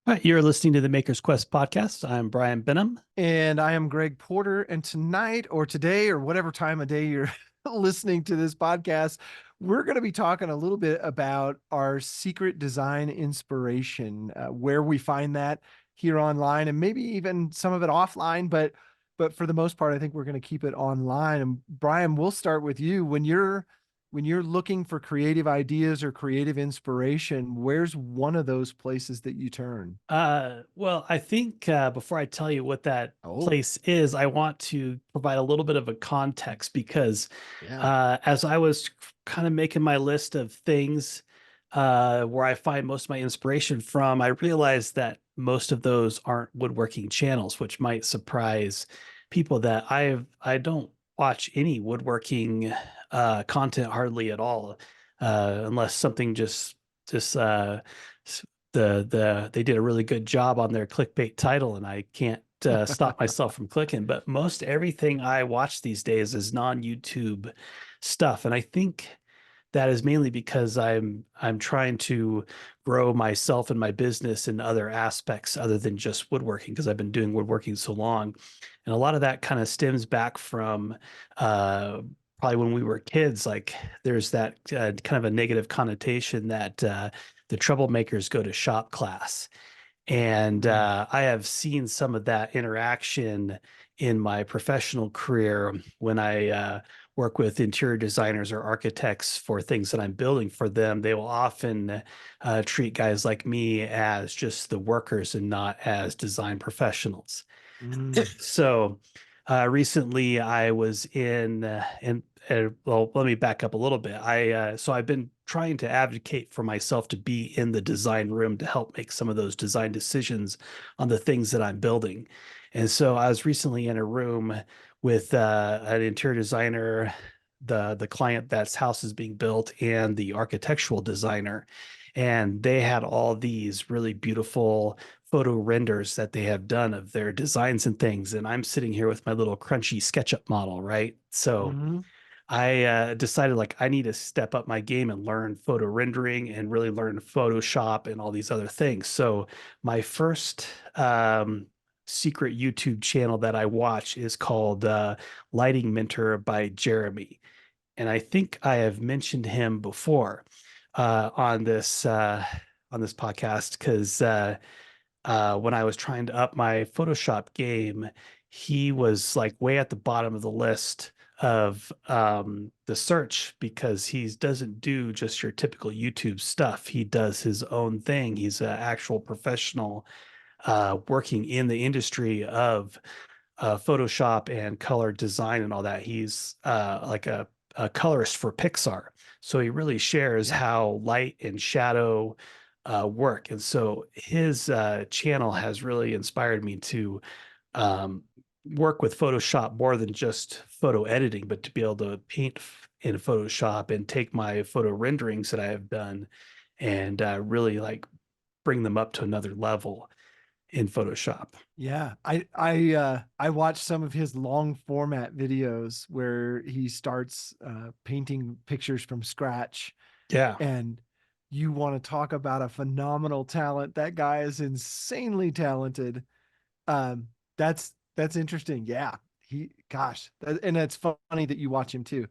All right, you're listening to the Maker's Quest podcast. I'm Brian Bynum. And I am Greg Porter. And tonight or today or whatever time of day you're listening to this podcast, we're going to be talking a little bit about our secret design inspiration, where we find that here online and maybe even some of it offline. But for the most part, I think we're going to keep it online. And Brian, we'll start with you. When you're looking for creative ideas or creative inspiration, where's one of those places that you turn? Well, I think before I tell you what that Oh, place is, I want to provide a little bit of a context because yeah. as I was kind of making my list of things where I find most of my inspiration from, I realized that most of those aren't woodworking channels, which might surprise people that I don't watch any woodworking content hardly at all, unless something just they did a really good job on their clickbait title, and I can't stop myself from clicking. But most everything I watch these days is non-YouTube stuff, and I think that is mainly because I'm trying to grow myself and my business in other aspects other than just woodworking because I've been doing woodworking so long, and a lot of that kind of stems back from uh, probably when we were kids. Like there's that kind of a negative connotation that the troublemakers go to shop class. And Mm. I have seen some of that interaction in my professional career when I work with interior designers or architects for things that I'm building for them. They will often treat guys like me as just the workers and not as design professionals. Mm. So recently I was well, let me back up a little bit. So I've been trying to advocate for myself to be in the design room to help make some of those design decisions on the things that I'm building. And so I was recently in a room with an interior designer, the client that's house is being built, and the architectural designer. And they had all these really beautiful photo renders that they have done of their designs and things. And I'm sitting here with my little crunchy SketchUp model, right? So Mhm. I decided like I need to step up my game and learn photo rendering and really learn Photoshop and all these other things. So my first secret YouTube channel that I watch is called Lighting Mentor by Jeremy. And I think I have mentioned him before on this podcast because when I was trying to up my Photoshop game, he was like way at the bottom of the list of the search because he doesn't do just your typical YouTube stuff. He does his own thing. He's an actual professional working in the industry of Photoshop and color design and all that. He's like a colorist for Pixar. So he really shares Yeah. how light and shadow work. And so his channel has really inspired me to um, work with Photoshop more than just photo editing, but to be able to paint in Photoshop and take my photo renderings that I have done and really like bring them up to another level in Photoshop. Yeah. I watched some of his long format videos where he starts painting pictures from scratch, Yeah. and you want to talk about a phenomenal talent. That guy is insanely talented. Um that's interesting. Yeah. And it's funny that you watch him too.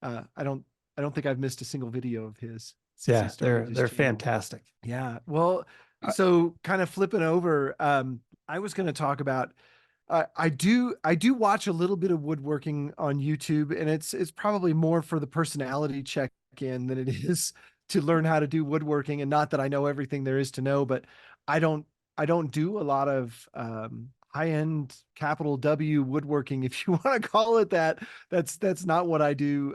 I don't think I've missed a single video of his since he Yeah, started his they're channel. fantastic. Yeah. Well, Uh, so kind of flipping over, I was going to talk about I do watch a little bit of woodworking on YouTube, and it's probably more for the personality check in than it is to learn how to do woodworking. And not that I know everything there is to know, but I don't I don't do a lot of high end capital W woodworking, if you want to call it that. That's not what I do.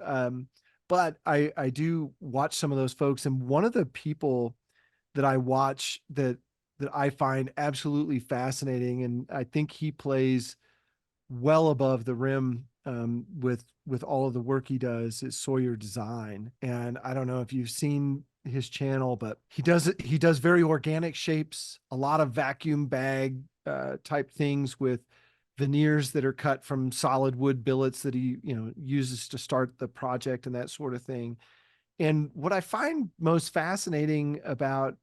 But I do watch some of those folks, and one of the people that I watch that I find absolutely fascinating, and I think he plays well above the rim with all of the work he does, is Sawyer Design. And I don't know if you've seen his channel, but he does very organic shapes, a lot of vacuum bag type things with veneers that are cut from solid wood billets that he uses to start the project and that sort of thing. And what I find most fascinating about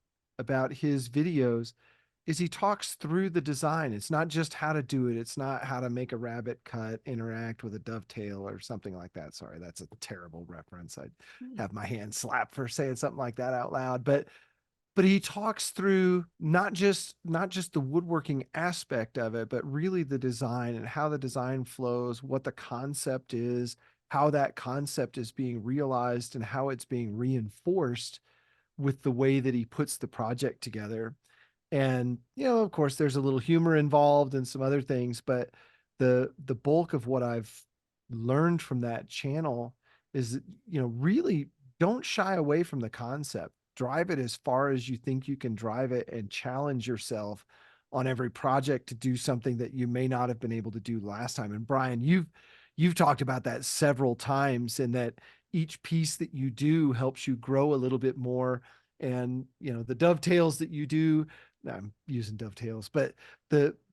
his videos is he talks through the design. It's not just how to do it. It's not how to make a rabbit cut interact with a dovetail or something like that. Sorry, that's a terrible reference. I'd have my hand slapped for saying something like that out loud. But he talks through not just the woodworking aspect of it, but really the design and how the design flows, what the concept is, how that concept is being realized, and how it's being reinforced with the way that he puts the project together. And of course there's a little humor involved and some other things, but the bulk of what I've learned from that channel is, really don't shy away from the concept. Drive it as far as you think you can drive it, and challenge yourself on every project to do something that you may not have been able to do last time. And Brian, you've talked about that several times, and that each piece that you do helps you grow a little bit more. And the dovetails that you do, I'm using dovetails, but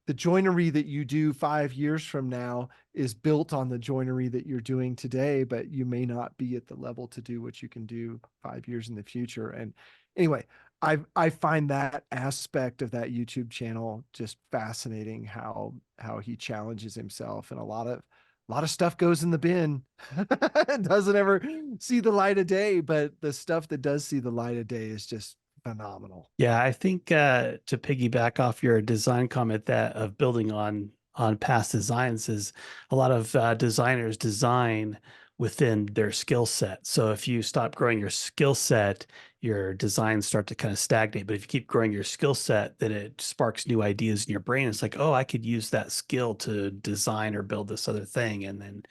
the joinery that you do 5 years from now is built on the joinery that you're doing today, but you may not be at the level to do what you can do 5 years in the future. And anyway, I find that aspect of that YouTube channel just fascinating, how he challenges himself, and a lot of stuff goes in the bin. It doesn't ever see the light of day, but the stuff that does see the light of day is just phenomenal. Yeah, I think to piggyback off your design comment, that of building on past designs, is a lot of designers design within their skill set. So if you stop growing your skill set, your designs start to kind of stagnate. But if you keep growing your skill set, then it sparks new ideas in your brain. It's like, oh, I could use that skill to design or build this other thing, and then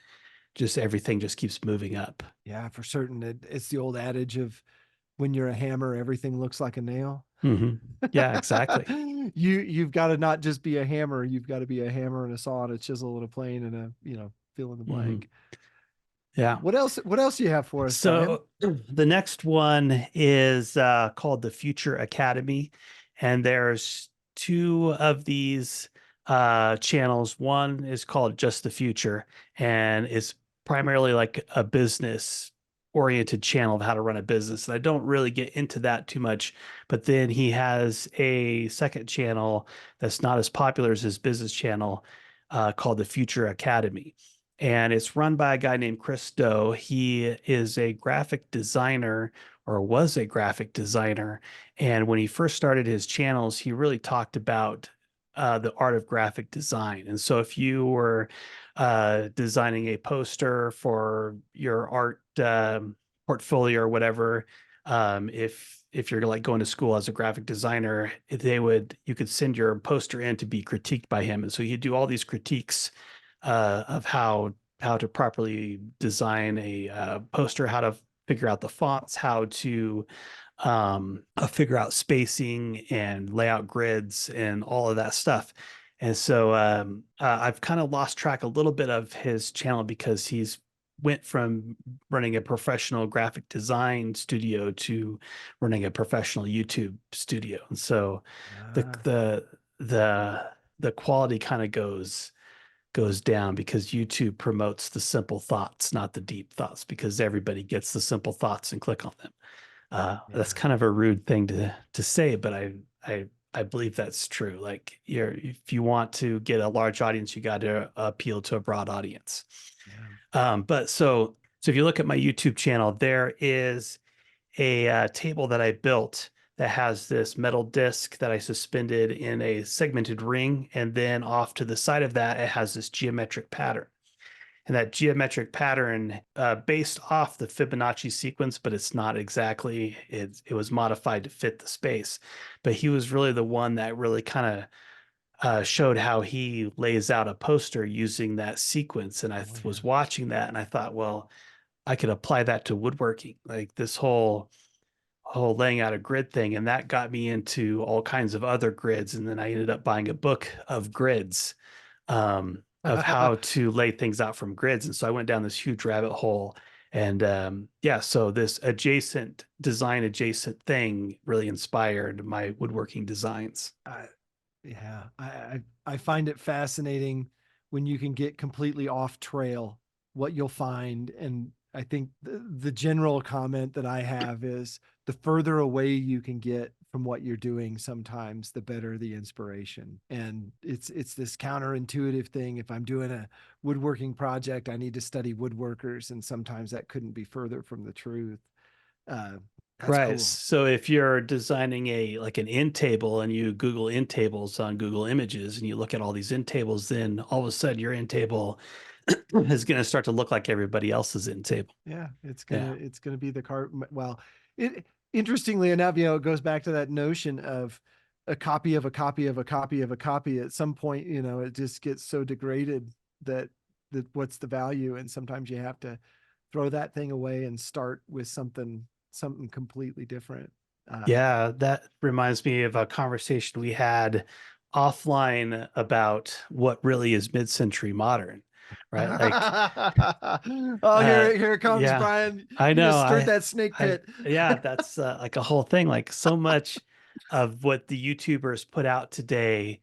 just everything just keeps moving up. Yeah, for certain. It's the old adage of, when you're a hammer, everything looks like a nail. Hmm. Yeah, exactly. You've got to not just be a hammer, you've got to be a hammer and a saw and a chisel and a plane and a, fill in the Hmm. blank. Yeah. What else do you have for us, Brian? So the next one is called the Future Academy, and there's two of these channels. One is called Just the Future, and it's primarily like a business oriented channel of how to run a business. And I don't really get into that too much, but then he has a second channel that's not as popular as his business channel, called the Future Academy, and it's run by a guy named Chris Doe. He is a graphic designer, or was a graphic designer. And when he first started his channels, he really talked about the art of graphic design. And so if you were designing a poster for your art portfolio or whatever, if you're like going to school as a graphic designer, you could send your poster in to be critiqued by him. And so he'd do all these critiques of how to properly design a poster, how to figure out the fonts, how to figure out spacing and layout grids and all of that stuff. And so I've kind of lost track a little bit of his channel because he's went from running a professional graphic design studio to running a professional YouTube studio. And so the Ah, the the the quality kind of goes down because YouTube promotes the simple thoughts, not the deep thoughts, because everybody gets the simple thoughts and click on them. That's yeah. kind of a rude thing to say, but I believe that's true. Like, if you want to get a large audience, you got to appeal to a broad audience. Yeah. But so if you look at my YouTube channel, there is a table that I built that has this metal disc that I suspended in a segmented ring. And then off to the side of that, it has this geometric pattern. And that geometric pattern, based off the Fibonacci sequence, but it's not exactly, it was modified to fit the space. But he was really the one that really kind of showed how he lays out a poster using that sequence. And I Oh was yeah. watching that and I thought, well, I could apply that to woodworking, like this whole laying out a grid thing. And that got me into all kinds of other grids. And then I ended up buying a book of grids, of how to lay things out from grids. And so I went down this huge rabbit hole. And yeah, so this adjacent thing really inspired my woodworking designs. I, yeah, I find it fascinating when you can get completely off trail, what you'll find. And I think the general comment that I have is, the further away you can get from what you're doing, sometimes the better the inspiration. And it's this counterintuitive thing. If I'm doing a woodworking project, I need to study woodworkers, and sometimes that couldn't be further from the truth. Uh, that's Right. cool. So if you're designing a like an end table and you Google end tables on Google Images and you look at all these end tables, then all of a sudden your end table is going to start to look like everybody else's end table. Yeah, Yeah. it's gonna be the car. Well, it interestingly enough, it goes back to that notion of a copy of a copy of a copy of a copy. At some point, it just gets so degraded that what's the value? And sometimes you have to throw that thing away and start with something completely different. Uh, Yeah, that reminds me of a conversation we had offline about what really is mid-century modern, right? Like, oh, here it comes, yeah, Brian. I You know. just stirred that snake pit. Yeah, that's like a whole thing. Like so much of what the YouTubers put out today,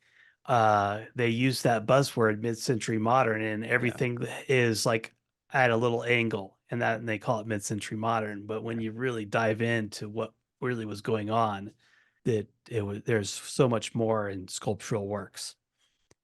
they use that buzzword mid-century modern, and Yeah. everything is like at a little angle, and they call it mid-century modern. But when you really dive into what really was going on, that it was there's so much more in sculptural works.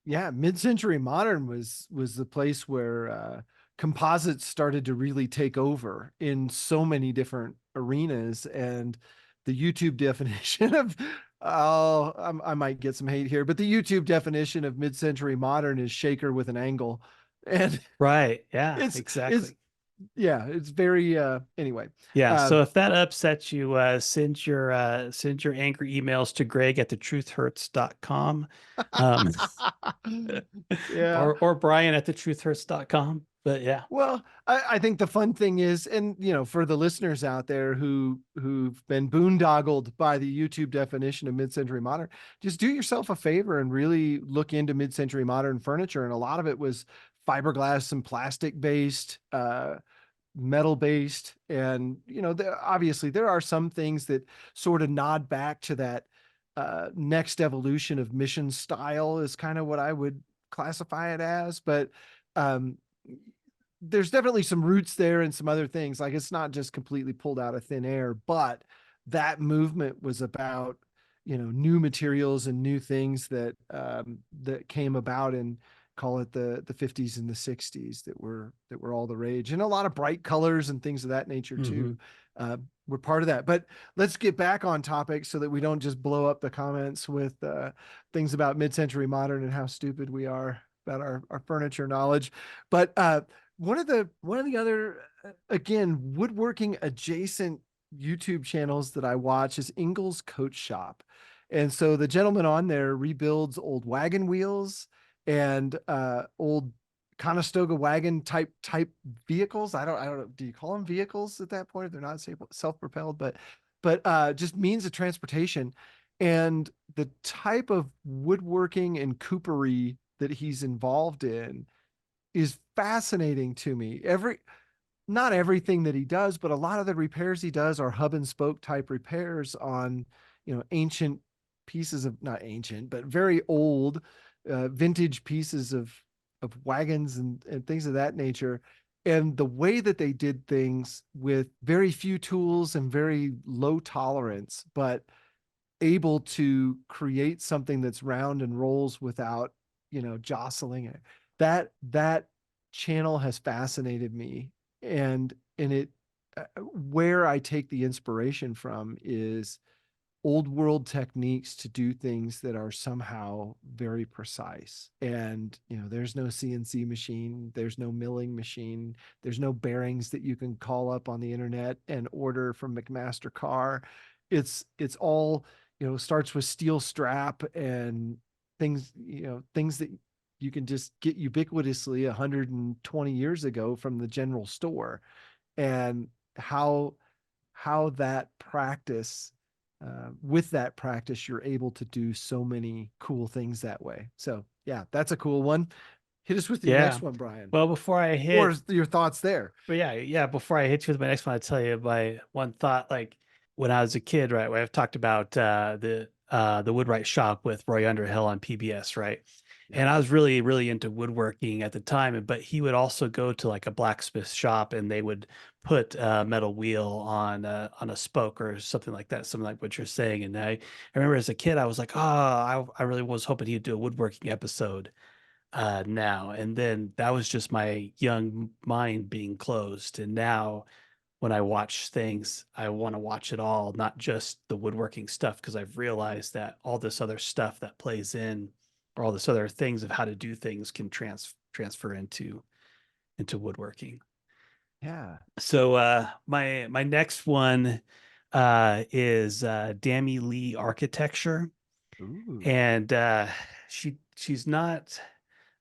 Yeah, mid-century modern was the place where composites started to really take over in so many different arenas. And the YouTube definition of I might get some hate here, but the YouTube definition of mid-century modern is shaker with an angle. And Right. Yeah, it's exactly. yeah, it's very anyway. Yeah, Uh so if that upsets you, send your angry emails to Greg at thetruthhurts.com, um, yeah. or Brian at thetruthhurts.com. But yeah, Well, I think the fun thing is, and for the listeners out there who've been boondoggled by the YouTube definition of mid-century modern, just do yourself a favor and really look into mid-century modern furniture. And a lot of it was fiberglass and plastic based, metal based, and obviously there are some things that sort of nod back to that next evolution of mission style is kind of what I would classify it as, but um there's definitely some roots there and some other things. Like it's not just completely pulled out of thin air, but that movement was about, new materials and new things that came about in, call it the 50s and the 60s, that were all the rage, and a lot of bright colors and things of that nature too. hmm Were part of that. But let's get back on topic so that we don't just blow up the comments with things about mid-century modern and how stupid we are about our furniture knowledge. But one of the other again, woodworking adjacent YouTube channels that I watch is Ingles Coach Shop. And so the gentleman on there rebuilds old wagon wheels and old Conestoga wagon type vehicles. I don't know. Do you call them vehicles at that point if they're not self-propelled? But just means of transportation. And the type of woodworking and coopery that he's involved in is fascinating to me. Not everything that he does, but a lot of the repairs he does are hub and spoke type repairs on, ancient pieces of, not ancient, but very old, vintage pieces of wagons and things of that nature. And the way that they did things with very few tools and very low tolerance, but able to create something that's round and rolls without, jostling it. That channel has fascinated me. And it where I take the inspiration from is old world techniques to do things that are somehow very precise. And, there's no CNC machine, there's no milling machine, there's no bearings that you can call up on the internet and order from McMaster Carr. It's all, starts with steel strap and things that you can just get ubiquitously 120 years ago from the general store. And how that practice with that practice, you're able to do so many cool things that way. So yeah, that's a cool one. Hit us with your yeah. next one, Brian, Well, or your thoughts there. but yeah, before I hit you with my next one, I'll tell you my one thought. Like when I was a kid, right, where I've talked about the Woodwright Shop with Roy Underhill on PBS, right? And Yep. I was really, really into woodworking at the time. But he would also go to like a blacksmith shop, and they would put a metal wheel on a spoke or something like that, something like what you're saying. And I remember as a kid, I was like, oh, I really was hoping he'd do a woodworking episode now. And then that was just my young mind being closed. And now when I watch things, I want to watch it all, not just the woodworking stuff, because I've realized that all this other stuff that plays in, or all this other things of how to do things, can transfer into woodworking. Yeah. So my next one is Dammy Lee Architecture, Ooh. and she's not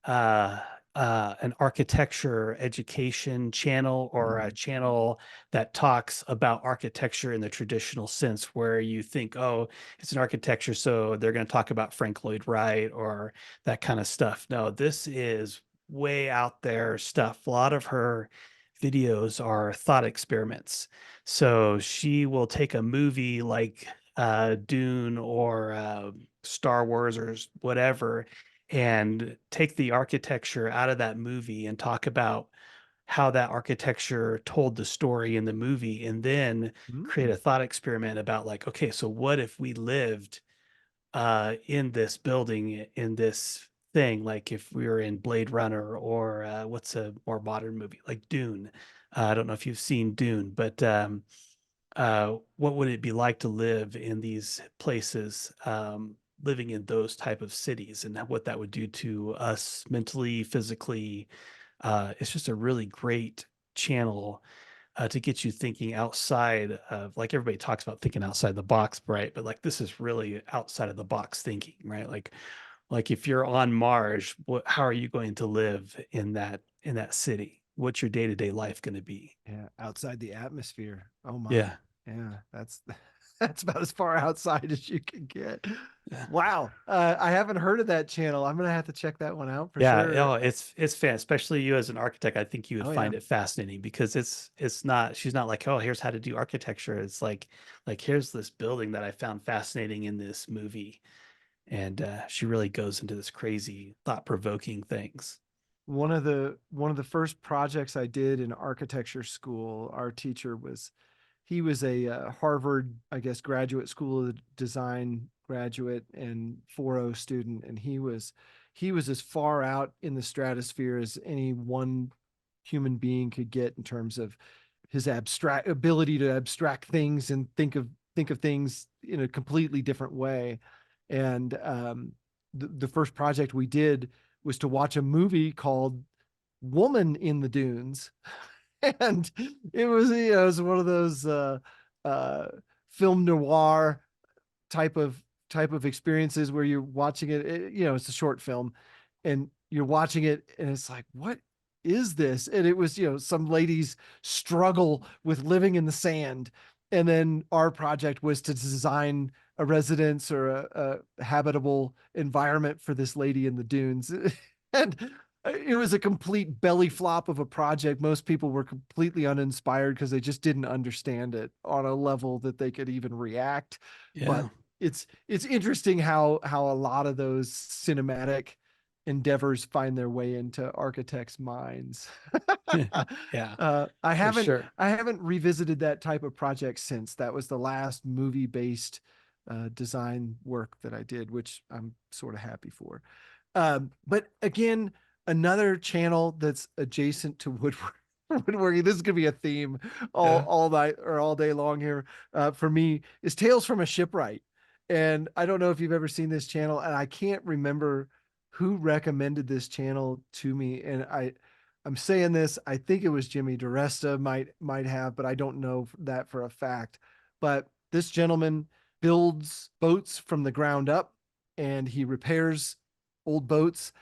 uh, an architecture education channel, or a Mm. channel that talks about architecture in the traditional sense, where you think, oh, it's an architecture, so they're going to talk about Frank Lloyd Wright or that kind of stuff. No, this is way out there stuff. A lot of her videos are thought experiments. So she will take a movie like Dune or Star Wars or whatever, and take the architecture out of that movie and talk about how that architecture told the story in the movie, and then create a Mm. thought experiment about like, okay, so what if we lived in this building, in this thing, like if we were in Blade Runner, or what's a more modern movie like Dune. I don't know if you've seen Dune, but what would it be like to live in these places, living in those type of cities, and what that would do to us mentally, physically. It's just a really great channel to get you thinking outside of, like, everybody talks about thinking outside the box, right? But like this is really outside of the box thinking, right? Like if you're on Mars, how are you going to live in that city? What's your day-to-day life going to be? Yeah, outside the atmosphere. Oh my. Yeah. Yeah, that's that's about as far outside as you can get. Yeah. Wow. I haven't heard of that channel. I'm gonna have to check that one out for Yeah, sure. oh, it's fan, especially you as an architect. I think you would Oh yeah. find it fascinating, because it's not, she's not like, oh, here's how to do architecture. It's like here's this building that I found fascinating in this movie, and she really goes into this crazy, thought-provoking things. One of the first projects I did in architecture school, our teacher was he was a Harvard, I guess, graduate school of design graduate and 4.0 student, and he was as far out in the stratosphere as any one human being could get in terms of his abstract ability to abstract things and think of things in a completely different way. And the first project we did was to watch a movie called Woman in the Dunes. And it was one of those uh, film noir type of type of experiences where you're watching it, it's a short film, and you're watching it and it's like, what is this? And it was, some ladies struggle with living in the sand, and then our project was to design a residence or a habitable environment for this lady in the dunes. And it was a complete belly flop of a project. Most people were completely uninspired because they just didn't understand it on a level that they could even react. But Yeah. it's interesting how a lot of those cinematic endeavors find their way into architects' minds. Yeah, I for haven't sure. I haven't revisited that type of project since. That was the last movie based design work that I did, which I'm sort of happy for. But again, another channel that's adjacent to woodworking. This is gonna be a theme Yeah. all night or all day long here for me. Is Tales from a Shipwright, and I don't know if you've ever seen this channel, and I can't remember who recommended this channel to me. And I'm saying this, I think it was Jimmy DiResta might have, but I don't know that for a fact. But this gentleman builds boats from the ground up, and he repairs old boats,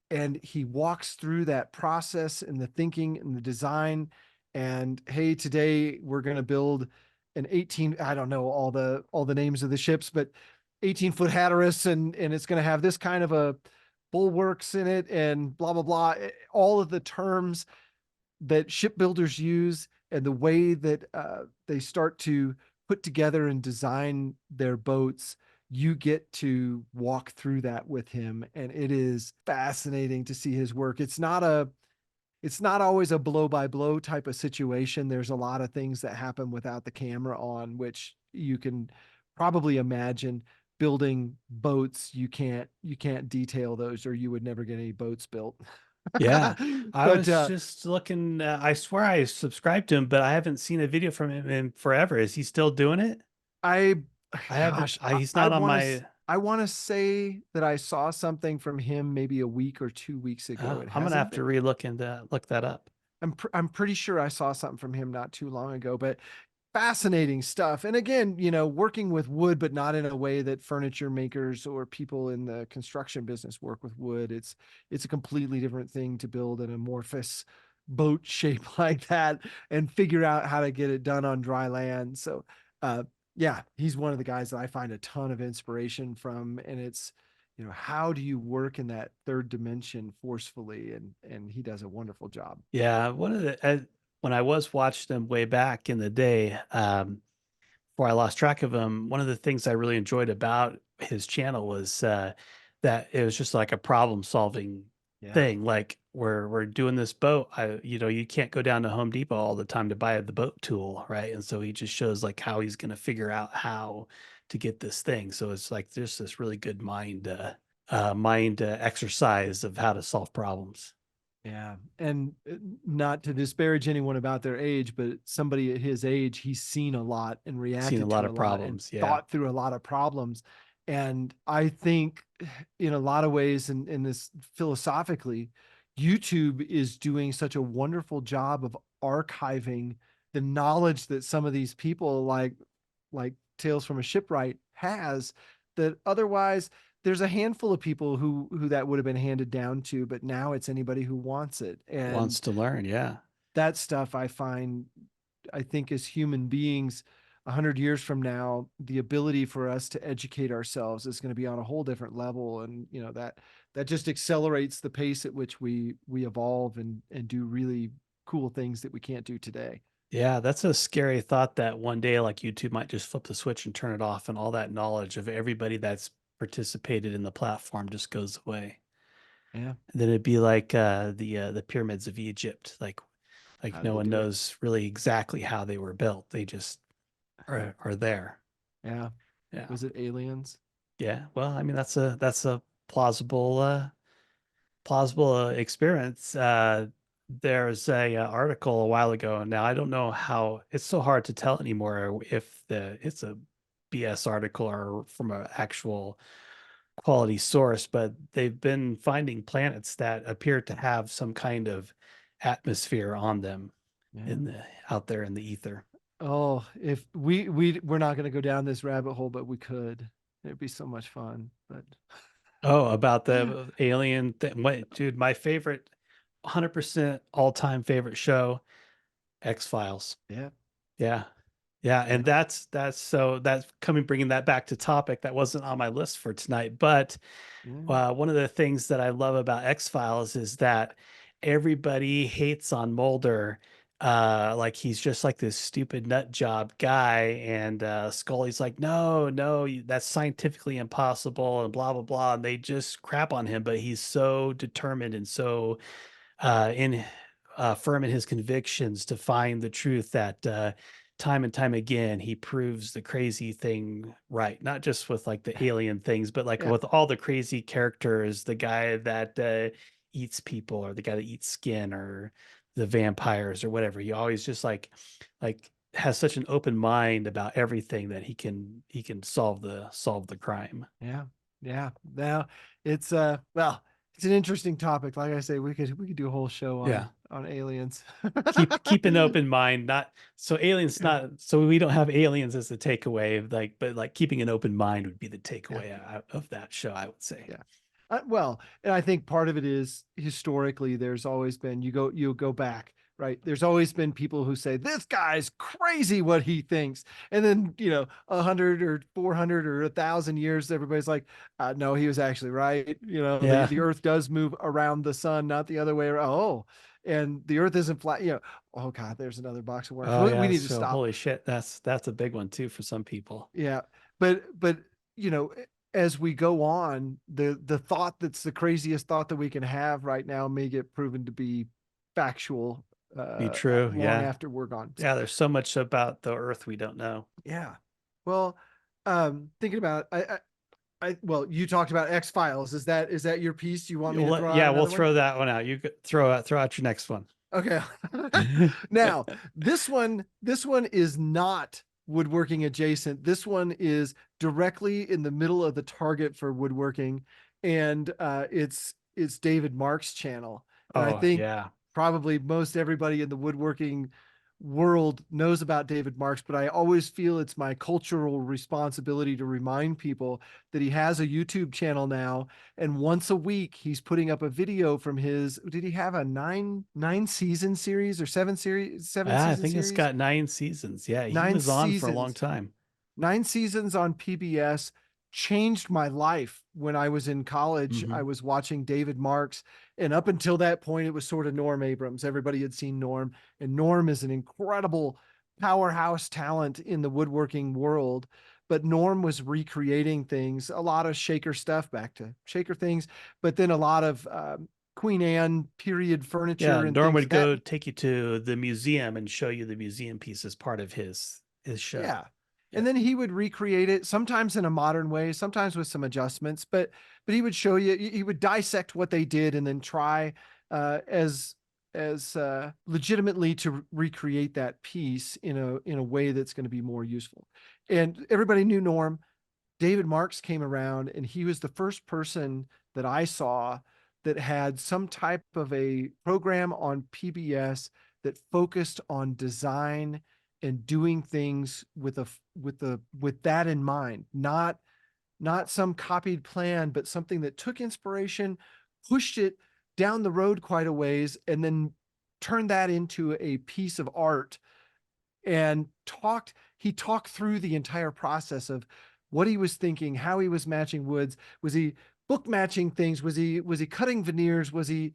and he walks through that process and the thinking and the design. And hey, today we're going to build an 18, I don't know all the names of the ships, but 18-foot Hatteras, and it's going to have this kind of a bulwarks in it and blah blah blah. All of the terms that shipbuilders use and the way that they start to put together and design their boats you get to walk through that with him, and it is fascinating to see his work. It's not always a blow by blow type of situation. There's a lot of things that happen without the camera on, which you can probably imagine. Building boats, you can't detail those, or you would never get any boats built. Yeah. I But was just looking, I swear I subscribed to him, but I haven't seen a video from him in forever. Is he still doing it? I, I haven't, gosh, he's I not on want to my, I want to say that I saw something from him maybe a week or 2 weeks ago. It I'm gonna hasn't have to been. look that up. I'm pretty sure I saw something from him not too long ago, but fascinating stuff. And again, working with wood, but not in a way that furniture makers or people in the construction business work with wood. It's a completely different thing to build an amorphous boat shape like that and figure out how to get it done on dry land. So, uh, yeah, he's one of the guys that I find a ton of inspiration from, and it's how do you work in that third dimension forcefully, and he does a wonderful job. Yeah. When I was watching him way back in the day, before I lost track of him, one of the things I really enjoyed about his channel was that it was just like a problem solving Yeah. thing. Like we're doing this boat. You can't go down to Home Depot all the time to buy the boat tool, right? And so he just shows like how he's going to figure out how to get this thing. So it's like there's this really good mind exercise of how to solve problems. Yeah. And not to disparage anyone about their age, but somebody at his age, he's seen a lot and Seen a reacted lot to a of lot and problems. Yeah. thought through a lot of problems. And I think in a lot of ways, in this philosophically, YouTube is doing such a wonderful job of archiving the knowledge that some of these people like Tales from a Shipwright has, that otherwise there's a handful of people who that would have been handed down to, but now it's anybody who wants it. Wants And to learn. Yeah. that stuff I think as human beings, 100 years from now, the ability for us to educate ourselves is going to be on a whole different level. And that just accelerates the pace at which we evolve and do really cool things that we can't do today. Yeah, that's a scary thought that one day, like YouTube might just flip the switch and turn it off, and all that knowledge of everybody that's participated in the platform just goes away. Yeah. And then it'd be like the pyramids of Egypt. Like How did no they one do it? knows really exactly how they were built. They just are there. Yeah. Yeah. Was it aliens? Yeah. Well, I mean that's a plausible experience. There's a article a while ago. Now I don't know how it's so hard to tell anymore if it's a BS article or from an actual quality source, but they've been finding planets that appear to have some kind of atmosphere on them Yeah. in the out there in the ether. Oh, if we're not going to go down this rabbit hole, but we could. It'd be so much fun. But Oh, about the alien thing. Wait, dude, my favorite 100% all-time favorite show, X-Files. yeah, Yeah. Yeah, and yeah, that's coming bringing that back to topic that wasn't on my list for tonight. But yeah, one of the things that I love about X-Files is that everybody hates on Mulder. Like he's just like this stupid nut job guy, and Scully's like, no, no, that's scientifically impossible, and blah blah blah. And they just crap on him, but he's so determined and so in firm in his convictions to find the truth that time and time again he proves the crazy thing right, not just with like the alien things but like yeah, with all the crazy characters, the guy that eats people or the guy that eats skin or the vampires or whatever. He always just like has such an open mind about everything that he can solve the crime. yeah, yeah. Now it's an interesting topic. Like I say, we could do a whole show Yeah, on aliens. keep an open mind, not so aliens, Yeah, not so we don't have aliens as the takeaway, like but like keeping an open mind would be the yeah. takeaway of that show, I would say. Yeah. Well, and I think part of it is historically there's always been you go back, right? There's always been people who say this guy's crazy what he thinks, and then 100 or 400 or 1,000 years, everybody's like, no, he was actually right. Yeah. The Earth does move around the sun, not the other way around. Oh, and the Earth isn't flat. Oh God, there's another box of worms. Oh We yeah, need to so stop. holy shit, that's a big one too for some people. Yeah, but you know, as we go on, the thought that's the craziest thought that we can have right now may get proven to be factual Be true. long Yeah. after we're gone. Yeah. There's so much about the earth we don't know. Yeah. Well, thinking about well, you talked about X Files. Is that your piece? Do you want me to throw out Yeah, we'll another one? throw that one out. You throw out your next one. Okay. Now, this one is not woodworking adjacent. This one is directly in the middle of the target for woodworking, and it's David Mark's channel. And I Oh, think yeah. probably most everybody in the woodworking world knows about David Marks, but I always feel it's my cultural responsibility to remind people that he has a YouTube channel now, and once a week he's putting up a video from his, did he have a nine season series or seven Ah, I season think it's series? got 9 seasons. Yeah, he Nine was on for a long seasons. time. 9 seasons on PBS changed my life. When I was in college, I Hmm. was watching David Marks. And up until that point, it was sort of Norm Abrams. Everybody had seen Norm. And Norm is an incredible powerhouse talent in the woodworking world. But Norm was recreating things, a lot of Shaker stuff, back to Shaker things, but then a lot of Queen Anne period Yeah, furniture and Norm things would that, go take you to the museum and show you the museum piece as part of his show. yeah. And Yep. then he would recreate it sometimes in a modern way, sometimes with some adjustments, but he would show you, he would dissect what they did and then try as legitimately to recreate that piece in a way that's going to be more useful. And everybody knew Norm. David Marks came around, and he was the first person that I saw that had some type of a program on PBS that focused on design and doing things with that in mind, not some copied plan, but something that took inspiration, pushed it down the road quite a ways, and then turned that into a piece of art. And he talked through the entire process of what he was thinking, how he was matching woods. Was he book matching things? Was he cutting veneers? Was he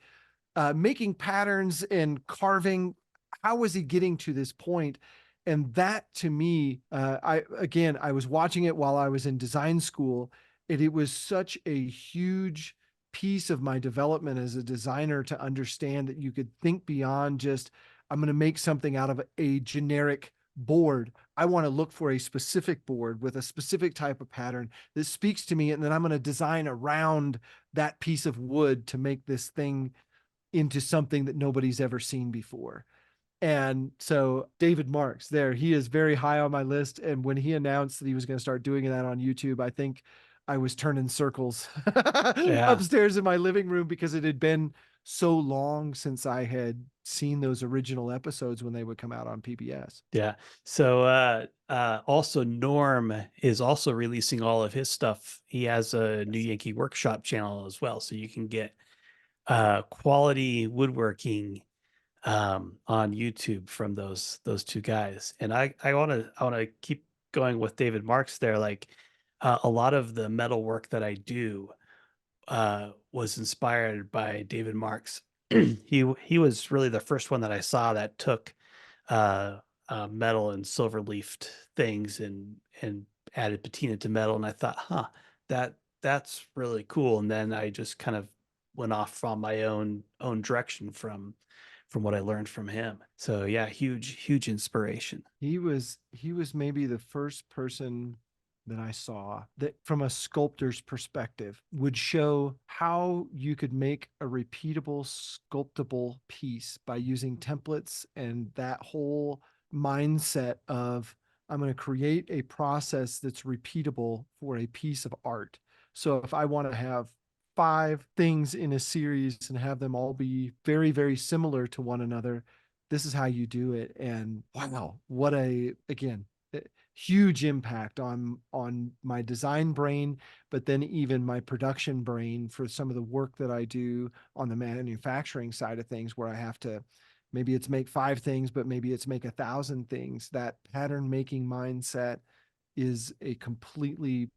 making patterns and carving? How was he getting to this point? And that, to me, I was watching it while I was in design school, and it was such a huge piece of my development as a designer to understand that you could think beyond just, I'm going to make something out of a generic board. I want to look for a specific board with a specific type of pattern that speaks to me, and then I'm going to design around that piece of wood to make this thing into something that nobody's ever seen before. And so David Marks there, he is very high on my list. And when he announced that he was going to start doing that on YouTube, I think I was turning circles Yeah. upstairs in my living room, because it had been so long since I had seen those original episodes when they would come out on PBS. Yeah. So also Norm is also releasing all of his stuff. He has a New Yankee Workshop channel as well. So you can get quality woodworking on YouTube from those two guys. And I want to keep going with David Marks there. Like a lot of the metal work that I do was inspired by David Marks. He was really the first one that I saw that took uh, metal and silver leafed things and added patina to metal, and I thought, huh, that's really cool. And then I just kind of went off on my own direction from what I learned from him. So yeah, huge inspiration. He was maybe the first person that I saw that, from a sculptor's perspective, would show how you could make a repeatable sculptable piece by using templates, and that whole mindset of, I'm going to create a process that's repeatable for a piece of art. So if I want to have 5 things in a series and have them all be very, very similar to one another, this is how you do it. And wow, what a, again, huge impact on my design brain, but then even my production brain for some of the work that I do on the manufacturing side of things, where I have to, maybe it's make 5 things, but maybe it's make 1,000 things. That pattern making mindset is a completely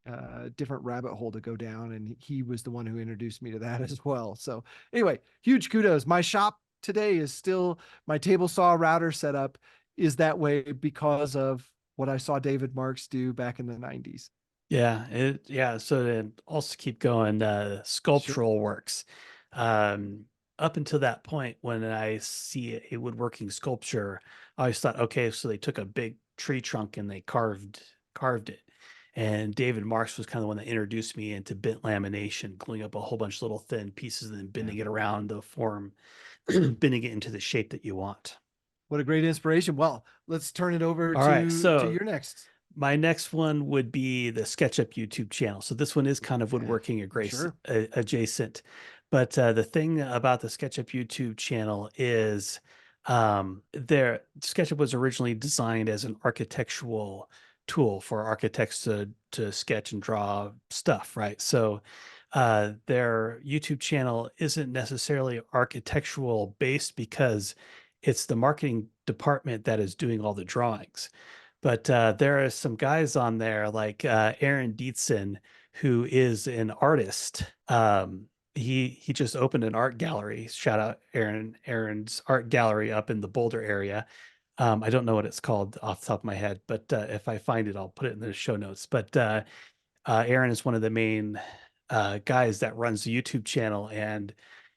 different rabbit hole to go down. And he was the one who introduced me to that as well. So anyway, huge kudos. My shop today is still, my table saw router setup is that way because of what I saw David Marks do back in the 90s. Yeah, so to also keep going, Sure. sculptural works. Um, Up until that point, when I see a woodworking sculpture, I always thought, okay, so they took a big tree trunk and they carved it. And David Marks was kind of the one that introduced me into bent lamination, gluing up a whole bunch of little thin pieces and then Yeah. bending it around to form, bending it into the shape that you want. What a great inspiration. Well, let's turn it over All right, to so your next. my next one would be the SketchUp YouTube channel. So this one is kind of Yeah. woodworking Sure. adjacent. But the thing about the SketchUp YouTube channel is SketchUp was originally designed as an architectural tool for architects to sketch and draw stuff, right? So their YouTube channel isn't necessarily architectural based because it's the marketing department that is doing all the drawings. But, there are some guys on there like, Aaron Dietzen, who is an artist. He just opened an art gallery. Shout out Aaron's art gallery up in the Boulder area. I don't know what it's called off the top of my head, but, if I find it, I'll put it in the show notes. But, Aaron is one of the main guys that runs the YouTube channel, and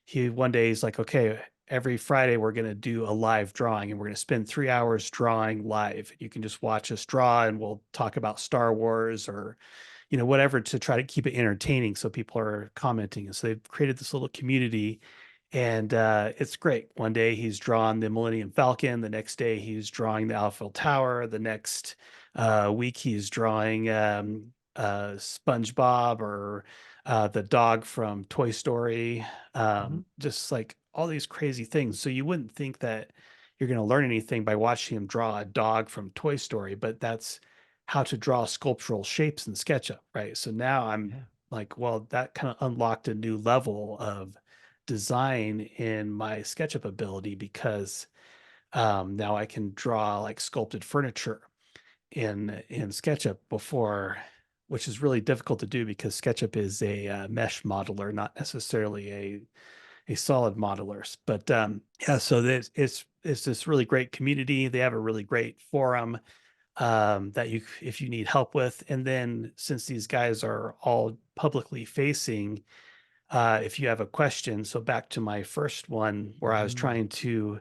he one day he's like, "Okay, every Friday we're gonna do a live drawing, and we're gonna spend 3 hours drawing live. You can just watch us draw, and we'll talk about Star Wars or whatever to try to keep it entertaining, so people are commenting." And so they've created this little community, and it's great. One day he's drawn the Millennium Falcon. The next day he's drawing the Eiffel Tower. The next week he's drawing SpongeBob or the dog from Toy Story. Mhm. Just like all these crazy things. So you wouldn't think that you're going to learn anything by watching him draw a dog from Toy Story, but that's how to draw sculptural shapes in SketchUp, right? So now I'm Yeah. like, well, that kind of unlocked a new level of design in my SketchUp ability because now I can draw like sculpted furniture in SketchUp before, which is really difficult to do because SketchUp is a mesh modeler, not necessarily a solid modeler. But yeah, so it's this really great community. They have a really great forum that you if you need help with, and then since these guys are all publicly facing, if you have a question, so back to my first one where I was Mhm. trying to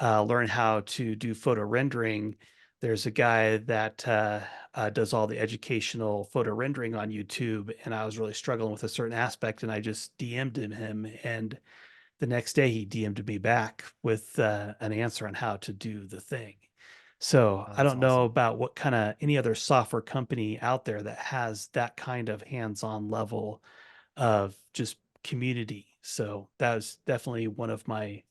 learn how to do photo rendering, there's a guy that does all the educational photo rendering on YouTube, and I was really struggling with a certain aspect, and I just DM'd him, and the next day he DM'd me back with an answer on how to do the thing. So Oh, I that's don't know awesome. about what kind of any other software company out there that has that kind of hands-on level of just community. So that was definitely one of my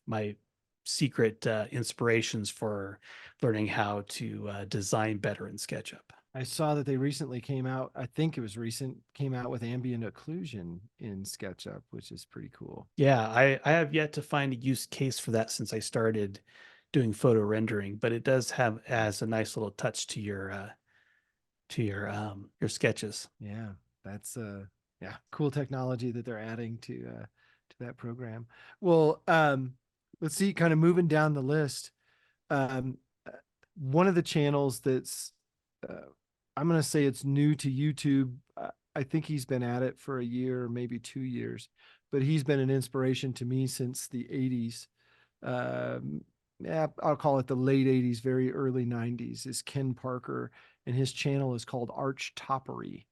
secret inspirations for learning how to design better in SketchUp. I saw that they recently came out, I think it was recent, came out with ambient occlusion in SketchUp, which is pretty cool. Yeah, I have yet to find a use case for that since I started doing photo rendering, but it does have as a nice little touch to your sketches. Yeah, that's yeah, cool technology that they're adding to that program. Well, let's see, kind of moving down the list. Um, uh, One of the channels that's uh, I'm gonna say it's new to YouTube. I think he's been at it for a year, maybe 2 years, but he's been an inspiration to me since the 80s. Yeah, I'll call it the late 80s, very early 90s, is Ken Parker, and his channel is called Arch Toppery.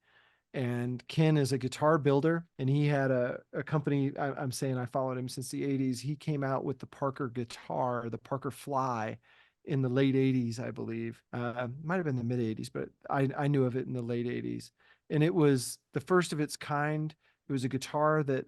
And Ken is a guitar builder, and he had a company. I'm saying I followed him since the 80s. He came out with the Parker guitar, the Parker Fly, in the late 80s, I believe. Might have been the mid 80s, but I knew of it in the late 80s. And it was the first of its kind. It was a guitar that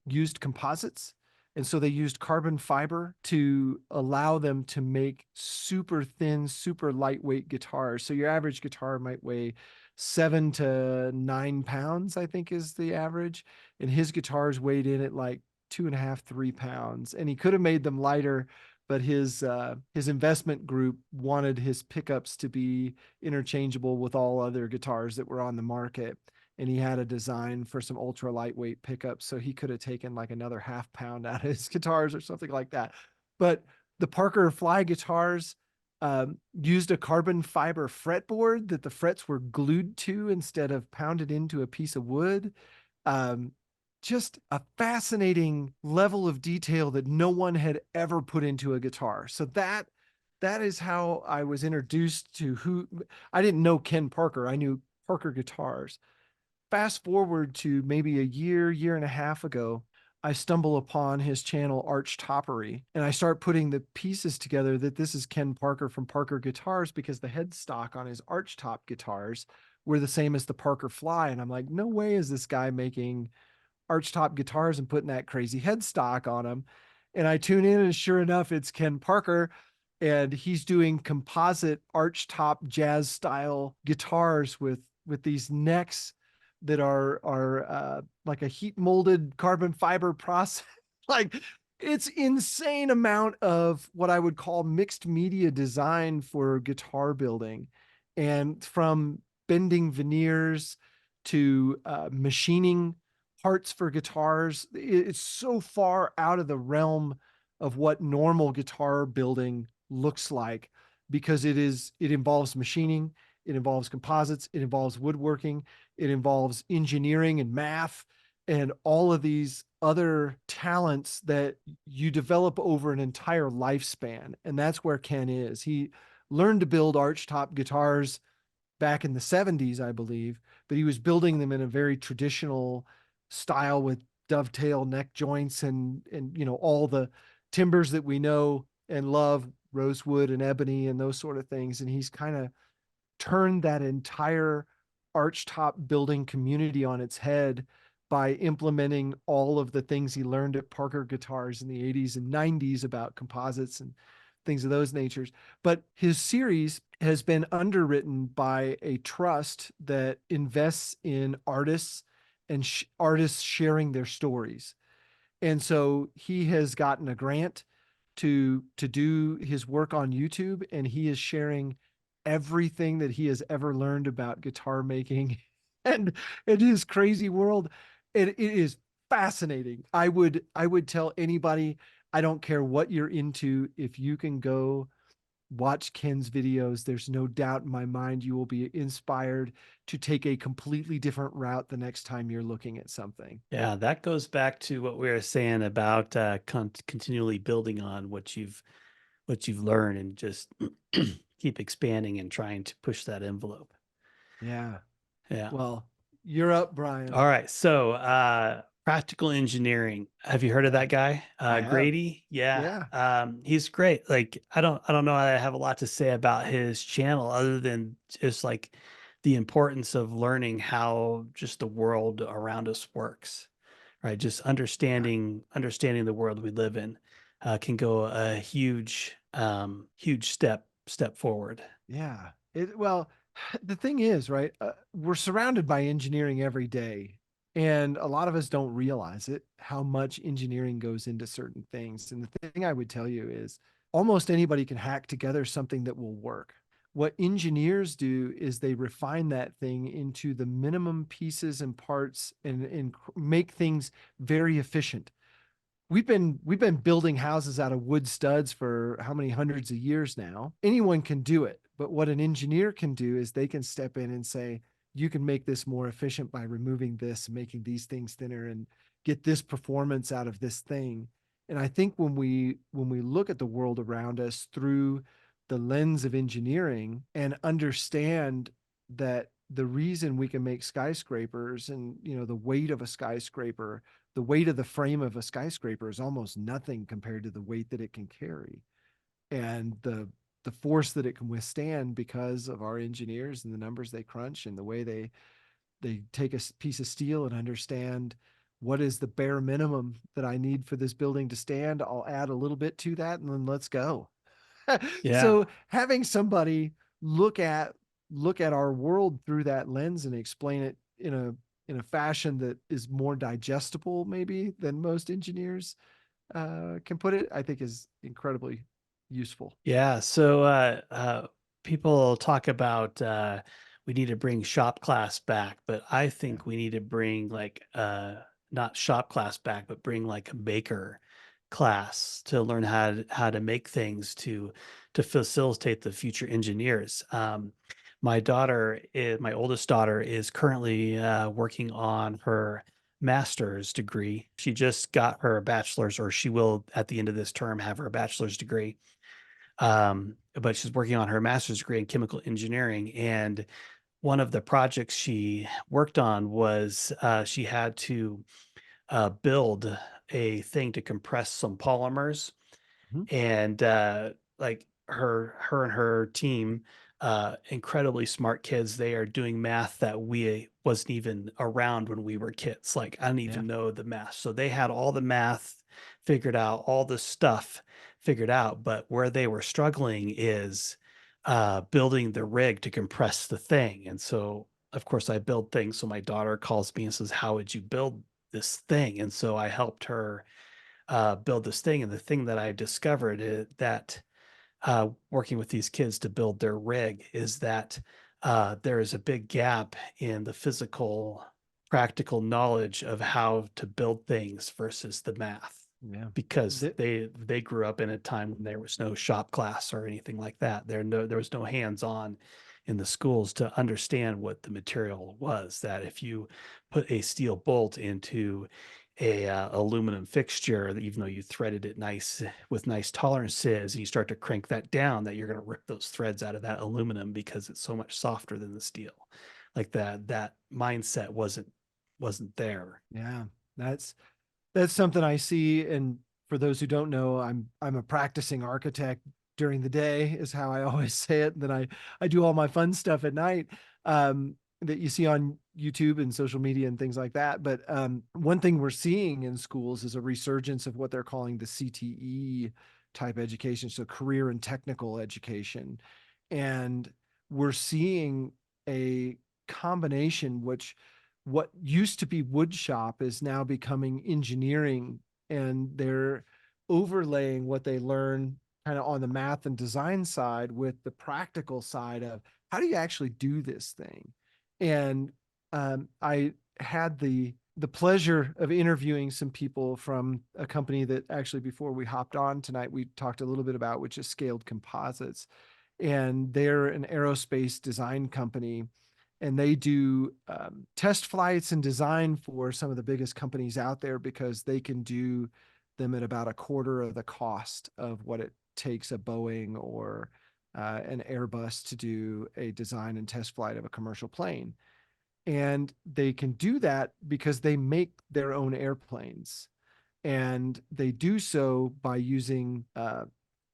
used composites. And so they used carbon fiber to allow them to make super thin, super lightweight guitars. So your average guitar might weigh 7 to 9 pounds, I think is the average. And his guitars weighed in at like 2.5, 3 pounds. And he could have made them lighter, but his investment group wanted his pickups to be interchangeable with all other guitars that were on the market. And he had a design for some ultra lightweight pickups. So he could have taken like another half pound out of his guitars or something like that. But the Parker Fly guitars, used a carbon fiber fretboard that the frets were glued to instead of pounded into a piece of wood. Um, just a fascinating level of detail that no one had ever put into a guitar. So that is how I was introduced to who. I didn't know Ken Parker. I knew Parker Guitars. Fast forward to maybe a year and a half ago, I stumble upon his channel Arch Toppery, and I start putting the pieces together that this is Ken Parker from Parker Guitars, because the headstock on his Arch Top guitars were the same as the Parker Fly. And I'm like, no way is this guy making archtop guitars and putting that crazy headstock on them. And I tune in, and sure enough, it's Ken Parker, and he's doing composite archtop jazz style guitars with these necks that are like a heat molded carbon fiber process. Like, it's insane amount of what I would call mixed media design for guitar building, and from bending veneers to machining parts for guitars. It's so far out of the realm of what normal guitar building looks like, because it involves machining, it involves composites, it involves woodworking, it involves engineering and math and all of these other talents that you develop over an entire lifespan. And that's where Ken is. He learned to build archtop guitars back in the 70s, I believe, but he was building them in a very traditional style with dovetail neck joints and all the timbers that we know and love, rosewood and ebony and those sort of things. And he's kind of turned that entire archtop building community on its head by implementing all of the things he learned at Parker Guitars in the 80s and 90s about composites and things of those natures. But his series has been underwritten by a trust that invests in artists and artists sharing their stories. And so he has gotten a grant to do his work on YouTube, and he is sharing everything that he has ever learned about guitar making and in his crazy world. It is fascinating. I would tell anybody, I don't care what you're into, if you can go watch Ken's videos, there's no doubt in my mind you will be inspired to take a completely different route the next time you're looking at something. Yeah, that goes back to what we were saying about continually building on what you've learned and just keep expanding and trying to push that envelope. Yeah. Yeah. Well, you're up, Brian. All right. So, practical engineering. Have you heard of Uh, that guy? I have. Grady? Yeah. Yeah. He's great. Like, I don't know. I have a lot to say about his channel other than just like the importance of learning how just the world around us works, right? Just understanding the world we live in, can go a huge step forward. Yeah. Well, the thing is, right? We're surrounded by engineering every day. And a lot of us don't realize it, how much engineering goes into certain things. And the thing I would tell you is almost anybody can hack together something that will work. What engineers do is they refine that thing into the minimum pieces and parts, and make things very efficient. We've been building houses out of wood studs for how many hundreds of years now. Anyone can do it, but what an engineer can do is they can step in and say, you can make this more efficient by removing this, making these things thinner, and get this performance out of this thing. And I think when we look at the world around us through the lens of engineering and understand that the reason we can make skyscrapers, and the weight of a skyscraper, the weight of the frame of a skyscraper is almost nothing compared to the weight that it can carry, and the force that it can withstand, because of our engineers and the numbers they crunch and the way they take a piece of steel and understand what is the bare minimum that I need for this building to stand. I'll add a little bit to that, and then let's go. Yeah. So having somebody look at look at our world through that lens and explain it in a fashion that is more digestible maybe than most engineers can put it, I think is incredibly useful. Yeah. So, people talk about we need to bring shop class back, but I Yeah. think we need to bring like not shop class back, but bring like a maker class to learn how to make things to facilitate the future engineers. My oldest daughter, is currently working on her master's degree. She just got her bachelor's, or she will at the end of this term have her bachelor's degree. But she's working on her master's degree in chemical engineering. And one of the projects she worked on was she had to build a thing to compress some polymers, Mhm. and like her and her team, incredibly smart kids. They are doing math that we wasn't even around when we were kids. Like, I don't Yeah. even know the math, so they had all the math figured out, all the stuff figured out, but where they were struggling is building the rig to compress the thing. And so of course I build things, so my daughter calls me and says, how would you build this thing? And so I helped her build this thing. And the thing that I discovered that working with these kids to build their rig is that there is a big gap in the physical, practical knowledge of how to build things versus the math, Yeah. because they grew up in a time when there was no shop class or anything like that. There was no hands-on in the schools to understand what the material was. That if you put a steel bolt into a aluminum fixture, that even though you threaded it nice with nice tolerances, and you start to crank that down, that you're going to rip those threads out of that aluminum because it's so much softer than the steel. Like that mindset wasn't there. Yeah. That's that's something I see. And for those who don't know, I'm a practicing architect during the day, is how I always say it. And then I do all my fun stuff at night, that you see on YouTube and social media and things like that. But one thing we're seeing in schools is a resurgence of what they're calling the CTE type education, so career and technical education. And we're seeing a combination, which what used to be wood shop is now becoming engineering, and they're overlaying what they learn kind of on the math and design side with the practical side of how do you actually do this thing. And I had the pleasure of interviewing some people from a company that actually, before we hopped on tonight, we talked a little bit about, which is Scaled Composites. And they're an aerospace design company, and they do test flights and design for some of the biggest companies out there, because they can do them at about a quarter of the cost of what it takes a Boeing or an Airbus to do a design and test flight of a commercial plane. And they can do that because they make their own airplanes, and they do so by using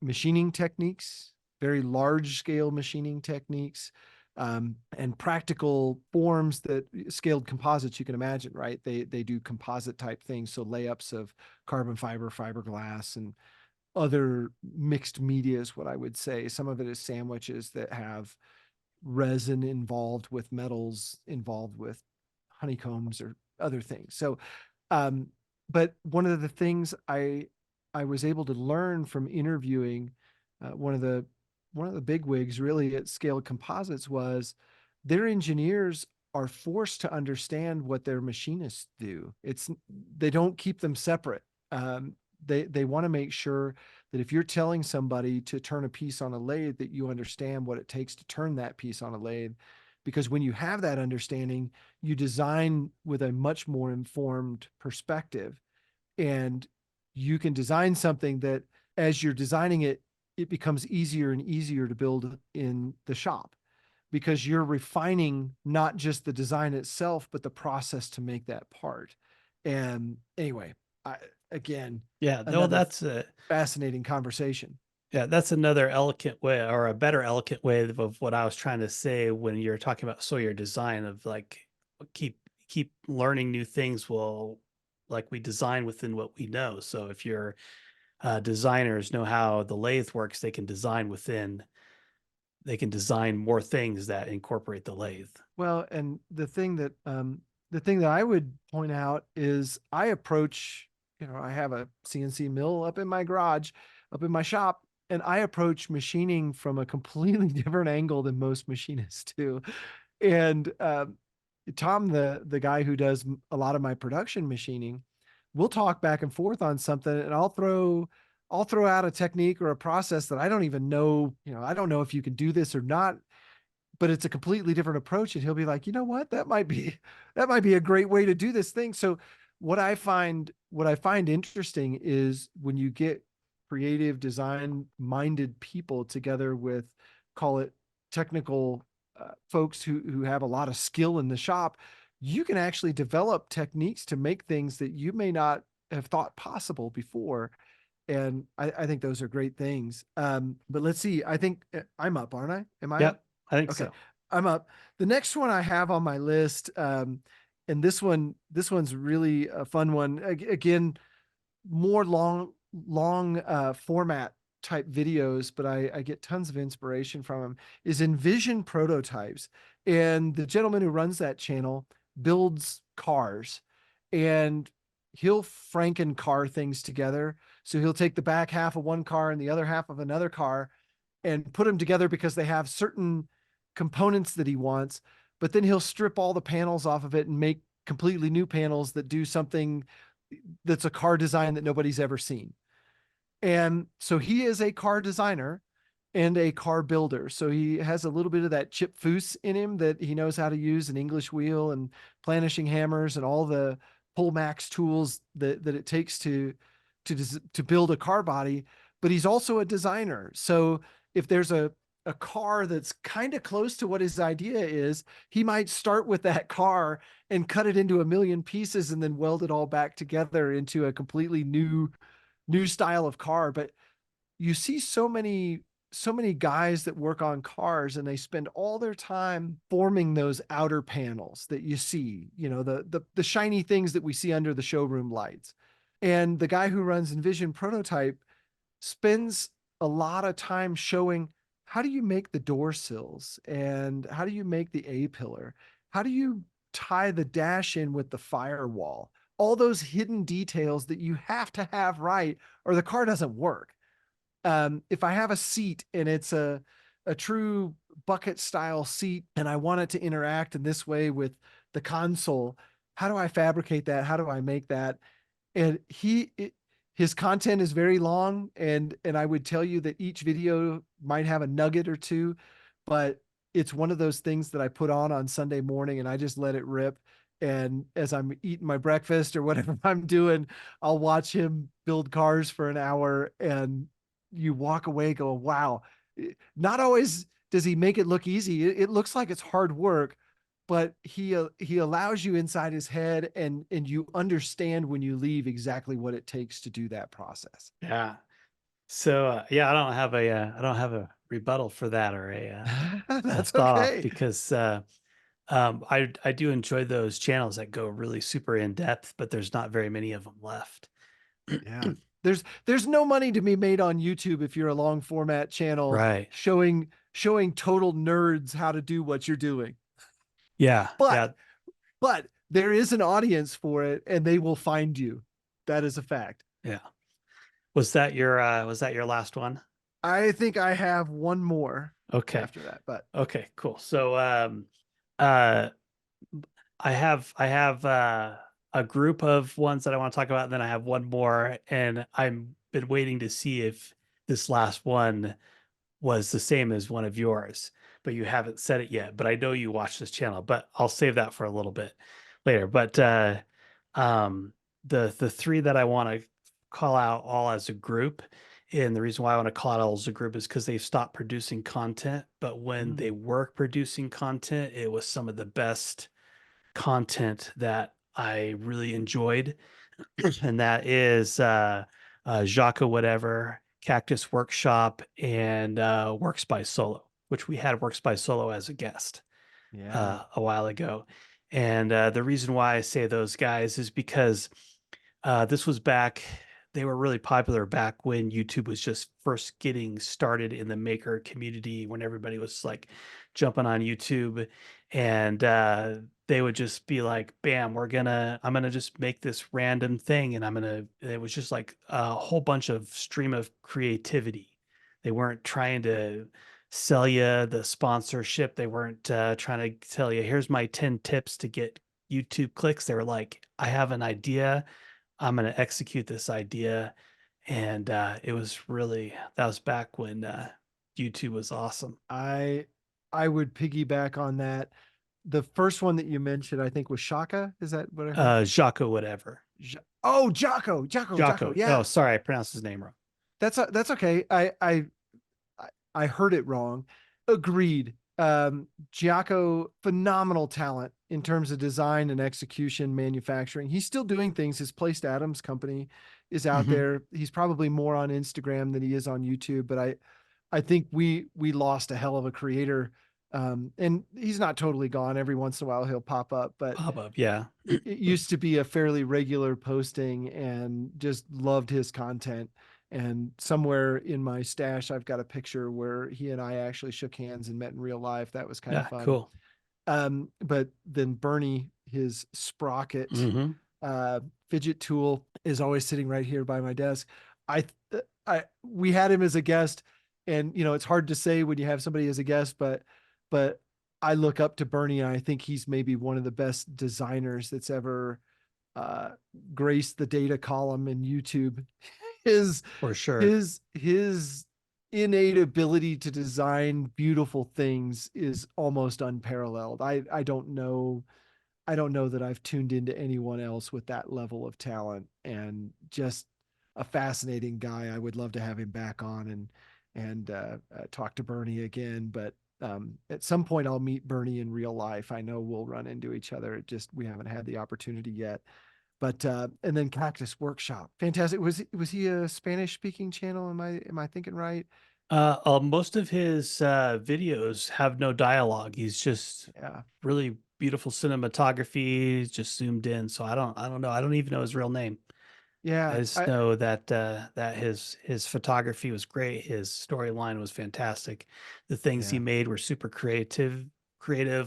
machining techniques, very large scale machining techniques, and practical forms that scaled composites you can imagine, right? They do composite type things, so layups of carbon fiber, fiberglass, and other mixed media is what I would say. Some of it is sandwiches that have resin involved with metals involved with honeycombs or other things. So um, but one of the things I was able to learn from interviewing one of the big wigs really at Scaled Composites was their engineers are forced to understand what their machinists do. It's they don't keep them separate. They want to make sure that if you're telling somebody to turn a piece on a lathe, that you understand what it takes to turn that piece on a lathe. Because when you have that understanding, you design with a much more informed perspective, and you can design something that, as you're designing it, it becomes easier and easier to build in the shop, because you're refining not just the design itself, but the process to make that part. And anyway, I, again, Yeah, no, another fascinating conversation. yeah, that's another elegant way, or a better elegant way of what I was trying to say when you're talking about Sawyer design, of like keep learning new things. Will like we design within what we know. So if your designers know how the lathe works, they can design more things that incorporate the lathe. Well, and the thing that I would point out is I approach, I have a CNC mill up in my garage, up in my shop, and I approach machining from a completely different angle than most machinists do. And Tom, the guy who does a lot of my production machining, we'll talk back and forth on something, and I'll throw out a technique or a process that I don't even know, I don't know if you can do this or not, but it's a completely different approach. And he'll be like, you know what, that might be a great way to do this thing. So what I find interesting is when you get creative design minded people together with, call it, technical folks who have a lot of skill in the shop, you can actually develop techniques to make things that you may not have thought possible before. And I think those are great things. But let's see. I think I'm up, aren't I? Am I up? Yep, I think Okay, so. I'm up. The next one I have on my list, and this one's really a fun one. Again, more long format type videos, but I get tons of inspiration from them. Is Envision Prototypes, and the gentleman who runs that channel builds cars, and he'll franken car things together. So he'll take the back half of one car and the other half of another car and put them together because they have certain components that he wants, but then he'll strip all the panels off of it and make completely new panels that do something that's a car design that nobody's ever seen. And so he is a car designer and a car builder. So he has a little bit of that Chip Foose in him, that he knows how to use an English wheel and planishing hammers and all the pull max tools that it takes to build a car body. But he's also a designer. So if there's a car that's kind of close to what his idea is, he might start with that car and cut it into a million pieces and then weld it all back together into a completely new style of car. But you see so many guys that work on cars, and they spend all their time forming those outer panels that you see, the shiny things that we see under the showroom lights. And the guy who runs Envision Prototype spends a lot of time showing, how do you make the door sills, and how do you make the A pillar? How do you tie the dash in with the firewall? All those hidden details that you have to have right, or the car doesn't work. If I have a seat and it's a true bucket style seat and I want it to interact in this way with the console, how do I fabricate that? How do I make that? And his content is very long, and I would tell you that each video might have a nugget or two, but it's one of those things that I put on Sunday morning and I just let it rip. And as I'm eating my breakfast or whatever I'm doing, I'll watch him build cars for an hour, and you walk away going, wow. Not always does he make it look easy. It looks like it's hard work, but he allows you inside his head, and you understand when you leave exactly what it takes to do that process. Yeah. So yeah, I don't have a rebuttal for that, or a That's thought off, okay. because I do enjoy those channels that go really super in depth, but there's not very many of them left. Yeah. There's no money to be made on YouTube if you're a long format channel Right. showing total nerds how to do what you're doing. Yeah. But Yeah. but there is an audience for it, and they will find you. That is a fact. Yeah. Was that your last one? I think I have one more Okay. after that, but Okay, cool. So uh I have a group of ones that I want to talk about, and then I have one more, and I'm been waiting to see if this last one was the same as one of yours, but you haven't said it yet. But I know you watch this channel, but I'll save that for a little bit later. But um, the three that I want to call out all as a group, and the reason why I want to call it all as a group is because they've stopped producing content. But when they mm, were producing content, it was some of the best content that I really enjoyed, and that is Jaka Whatever, Cactus Workshop, and Works by Solo, which we had Works by Solo as a guest yeah. a while ago. And the reason why I say those guys is because this was back, they were really popular back when YouTube was just first getting started in the maker community, when everybody was like jumping on YouTube. And they would just be like, bam, I'm gonna just make this random thing. And it was just like a whole bunch of stream of creativity. They weren't trying to sell you the sponsorship. They weren't trying to tell you, here's my 10 tips to get YouTube clicks. They were like, I have an idea, I'm going to execute this idea, and it was really that was back when YouTube was awesome. I I would piggyback on that. The first one that you mentioned, I think, was Shaka. Is that what I heard? Jocko, whatever. Oh, Jocko. Jocko. Oh, Yeah, sorry, I pronounced his name wrong. that's okay. I heard it wrong. Agreed. Giaco, phenomenal talent in terms of design and execution, manufacturing. He's still doing things. His Placed Atoms company is out Hmm. there. He's probably more on Instagram than he is on YouTube, but I think we lost a hell of a creator. And he's not totally gone. Every once in a while he'll pop up, but Pop up, yeah. it used to be a fairly regular posting, and just loved his content. And somewhere in my stash, I've got a picture where he and I actually shook hands and met in real life. That was kind of Yeah, fun. cool. But then Bernie, his sprocket Hmm. uh, fidget tool, is always sitting right here by my desk. I, we had him as a guest, and it's hard to say when you have somebody as a guest, but I look up to Bernie, and I think he's maybe one of the best designers that's ever uh, graced the data column in YouTube. His For sure. his innate ability to design beautiful things is almost unparalleled. I don't know that I've tuned into anyone else with that level of talent, and just a fascinating guy. I would love to have him back on and talk to Bernie again. But at some point, I'll meet Bernie in real life. I know we'll run into each other. It just we haven't had the opportunity yet. But and then Cactus Workshop, fantastic. Was he a Spanish speaking channel? Am I thinking right? Most of his videos have no dialogue. He's just Yeah, really beautiful cinematography, just zoomed in. So I don't know. I don't even know his real name. I yeah. just know that that his photography was great. His storyline was fantastic. The things he Yeah. made were super creative.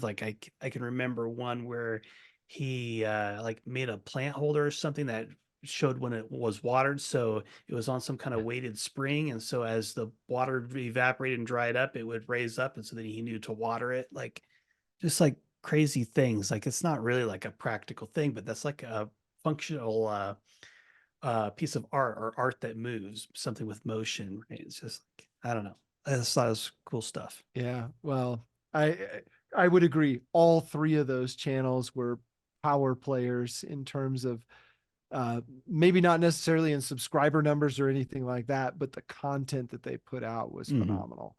Like I can remember one where he like made a plant holder or something that showed when it was watered. So it was on some kind of weighted spring, and so as the water evaporated and dried up, it would raise up, and so then he knew to water it. Like just like crazy things. Like it's not really like a practical thing, but that's like a functional piece of art or art that moves, something with motion. Right? It's just like I don't know. I just thought it was cool stuff. Yeah, well, I would agree. All three of those channels were power players in terms of maybe not necessarily in subscriber numbers or anything like that, but the content that they put out was Hmm. phenomenal.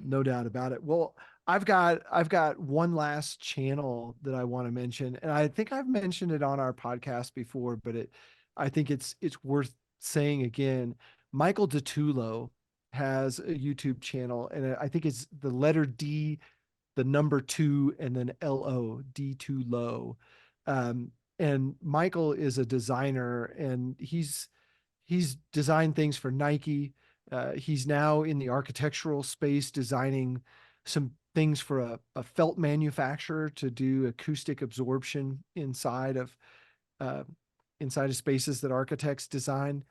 No doubt about it. Well, I've got one last channel that I want to mention, and I think I've mentioned it on our podcast before, but I think it's worth saying again. Michael DeTulo has a YouTube channel, and I think it's the letter D, the number two, and then LO, D2 low. Um, and Michael is a designer, and he's designed things for Nike. He's now in the architectural space designing some things for a felt manufacturer to do acoustic absorption uh, inside of spaces that architects design.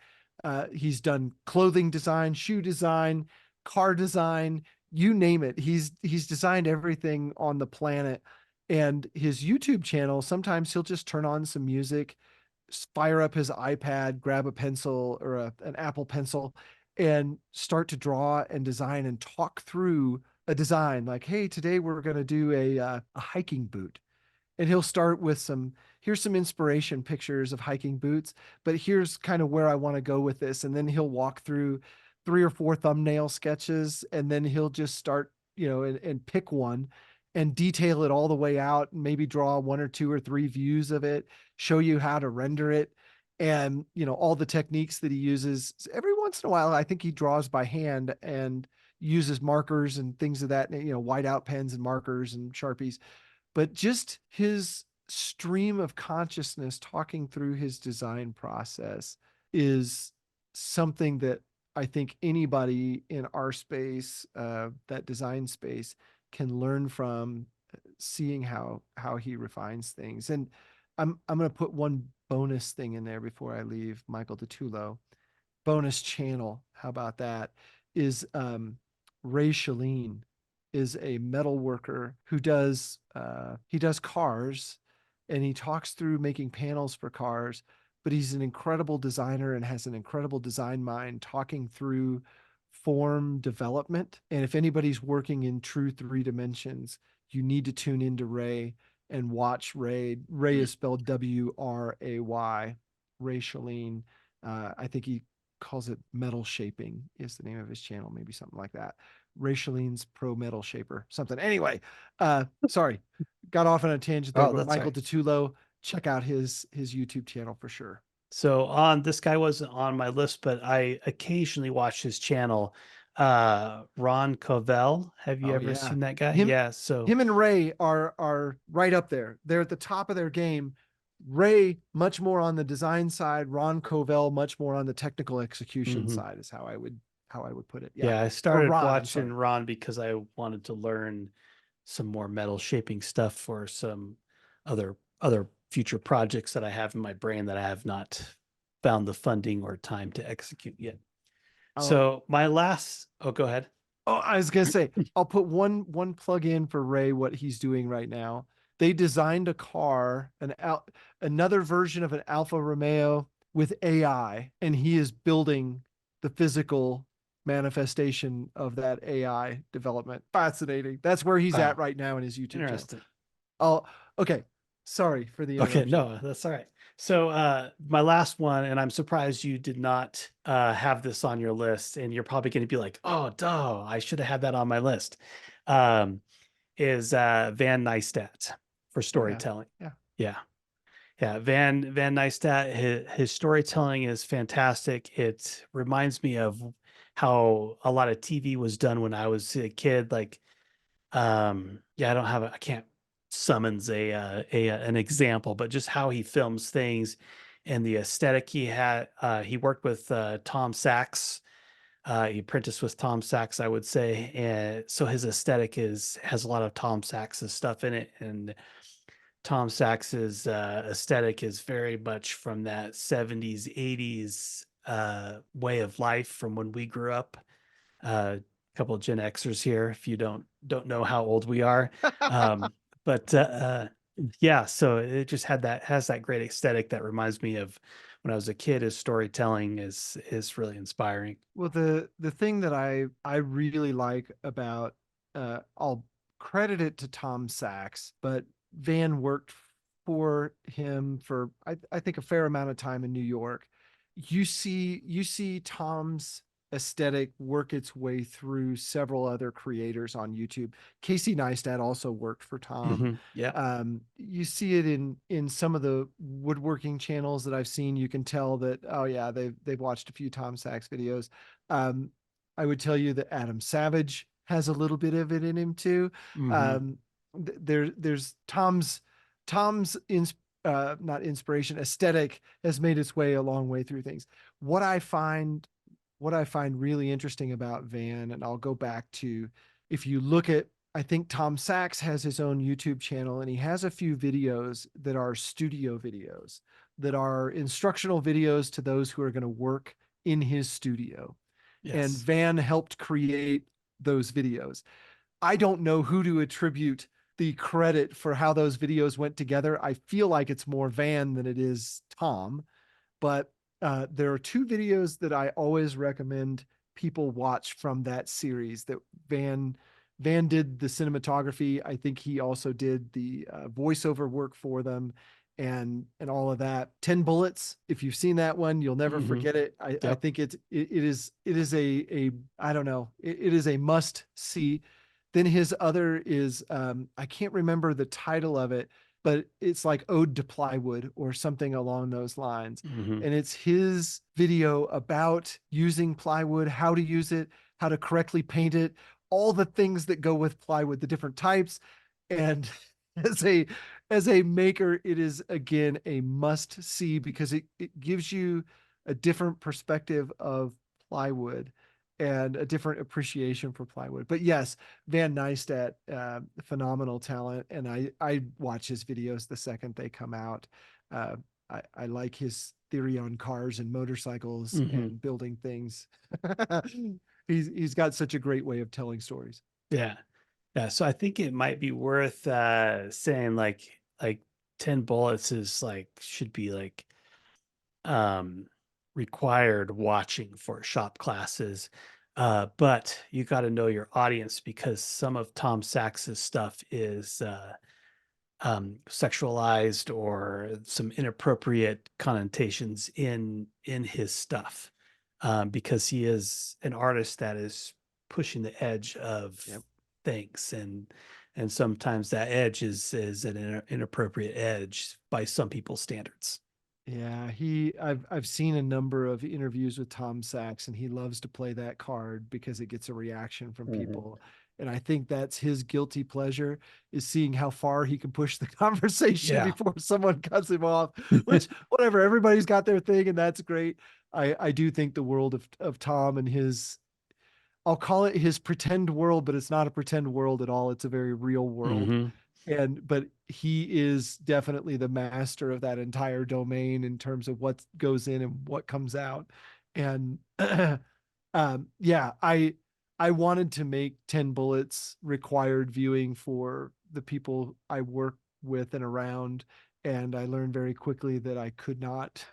He's done clothing design, shoe design, car design, you name it. He's designed everything on the planet. And his YouTube channel, sometimes he'll just turn on some music, fire up his iPad, grab a pencil or an Apple pencil, and start to draw and design and talk through a design. Like, hey, today we're going to do a hiking boot, and he'll start with here's some inspiration pictures of hiking boots, but here's kind of where I want to go with this. And then he'll walk through three or four thumbnail sketches, and then he'll just start, and pick one and detail it all the way out, and maybe draw one or two or three views of it, show you how to render it, and all the techniques that he uses. Every once in a while, I think he draws by hand and uses markers and things of that, whiteout pens and markers and Sharpies, but just his stream of consciousness talking through his design process is something that I think anybody in our space, that design space, can learn from, seeing how he refines things. And I'm going to put one bonus thing in there before I leave Michael DeTulo. Bonus channel. How about that? Is Ray Shalene is a metal worker who does he does cars, and he talks through making panels for cars, but he's an incredible designer and has an incredible design mind talking through form development. And if anybody's working in true three dimensions, you need to tune into Ray and watch Ray. Ray Mm. is spelled Wray. Ray Shalene. I think he calls it metal shaping is the name of his channel, maybe something like that. Ray Shalene's Pro Metal Shaper, something. Anyway, sorry, got off on a tangent there, Oh, but that's Michael right. DeTulo, check out his YouTube channel for sure. So on this guy wasn't on my list, but I occasionally watch his channel. Ron Covell. Have you Oh ever yeah. seen that guy? Him Yeah. So him and Ray are right up there. They're at the top of their game. Ray much more on the design side, Ron Covell much more on the technical execution mhm. side is how I would put it. Yeah. Yeah, I Or started Ron, I'm watching sorry. Ron because I wanted to learn some more metal shaping stuff for some other future projects that I have in my brain that I have not found the funding or time to execute yet. Oh, So my last, oh, go ahead. Oh, I was gonna say, I'll put one plug in for Ray, what he's doing right now. They designed a car, another version of an Alfa Romeo with AI, and he is building the physical manifestation of that AI development. Fascinating. That's where he's at Wow, right now in his YouTube channel. interesting. Oh, okay. Sorry for the Okay, interruption. no, that's all right. So my last one, and I'm surprised you did not have this on your list, and you're probably going to be like, oh, duh, I should have had that on my list. Um, is Van Neistat for Oh yeah. storytelling. Yeah. Yeah. Yeah, Van Neistat, his storytelling is fantastic. It reminds me of how a lot of TV was done when I was a kid. Like, yeah, I can't summons an example, but just how he films things and the aesthetic he had. He worked with Tom Sachs. He apprenticed with Tom Sachs, I would say, and so his aesthetic has a lot of Tom Sachs's stuff in it, and Tom Sax's aesthetic is very much from that 70s, 80s way of life from when we grew up. A couple of Gen Xers here, if you don't know how old we are. Um, but yeah, so it just has that great aesthetic that reminds me of when I was a kid. His storytelling is really inspiring. Well, the thing that I really like about I'll credit it to Tom Sachs, but Van worked for him for I think a fair amount of time in New York. You see Tom's aesthetic work its way through several other creators on YouTube. Casey Neistat also worked for Tom. Yeah. You see it in some of the woodworking channels that I've seen. You can tell that, oh yeah, they've watched a few Tom Sachs videos. um, I would tell you that Adam Savage has a little bit of it in him too. Hmm. um, there's Tom's not inspiration, aesthetic has made its way a long way through things. what i find what I find really interesting about Van, and I'll go back to, if you look at, I think Tom Sachs has his own YouTube channel, and he has a few videos that are studio videos, that are instructional videos to those who are going to work in his studio. And Yes. Van helped create those videos. I don't know who to attribute the credit for how those videos went together. I feel like it's more Van than it is Tom, but there are two videos that I always recommend people watch from that series. That Van did the cinematography. I think he also did the voiceover work for them, and all of that. 10 Bullets. If you've seen that one, you'll never Hmm. forget it. I Yep. think it is a I don't know, it is a must see. Then his other is, I can't remember the title of it, but it's like Ode to Plywood or something along those lines. Hmm. And it's his video about using plywood, how to use it, how to correctly paint it, all the things that go with plywood, the different types. And as a maker, it is again a must see, because it gives you a different perspective of plywood and a different appreciation for plywood. But yes, Van Neistat, phenomenal talent, and I watch his videos the second they come out. Uh, I like his theory on cars and motorcycles Hmm. and building things. He's got such a great way of telling stories. Yeah. Yeah, so I think it might be worth saying like 10 bullets is like should be like um, required watching for shop classes. But you got to know your audience because some of Tom Sax's stuff is sexualized or some inappropriate connotations in his stuff, because he is an artist that is pushing the edge of Yep. things, and sometimes that edge is an inappropriate edge by some people's standards. Yeah, I've seen a number of interviews with Tom Sachs, and he loves to play that card because it gets a reaction from Mhm. people. And I think that's his guilty pleasure, is seeing how far he can push the conversation Yeah. before someone cuts him off, which whatever, everybody's got their thing and that's great. I do think the world of Tom and his, I'll call it his pretend world, but it's not a pretend world at all. It's a very real world. Hmm. And but he is definitely the master of that entire domain in terms of what goes in and what comes out. And yeah, I wanted to make 10 bullets required viewing for the people I work with and around, and I learned very quickly that I could not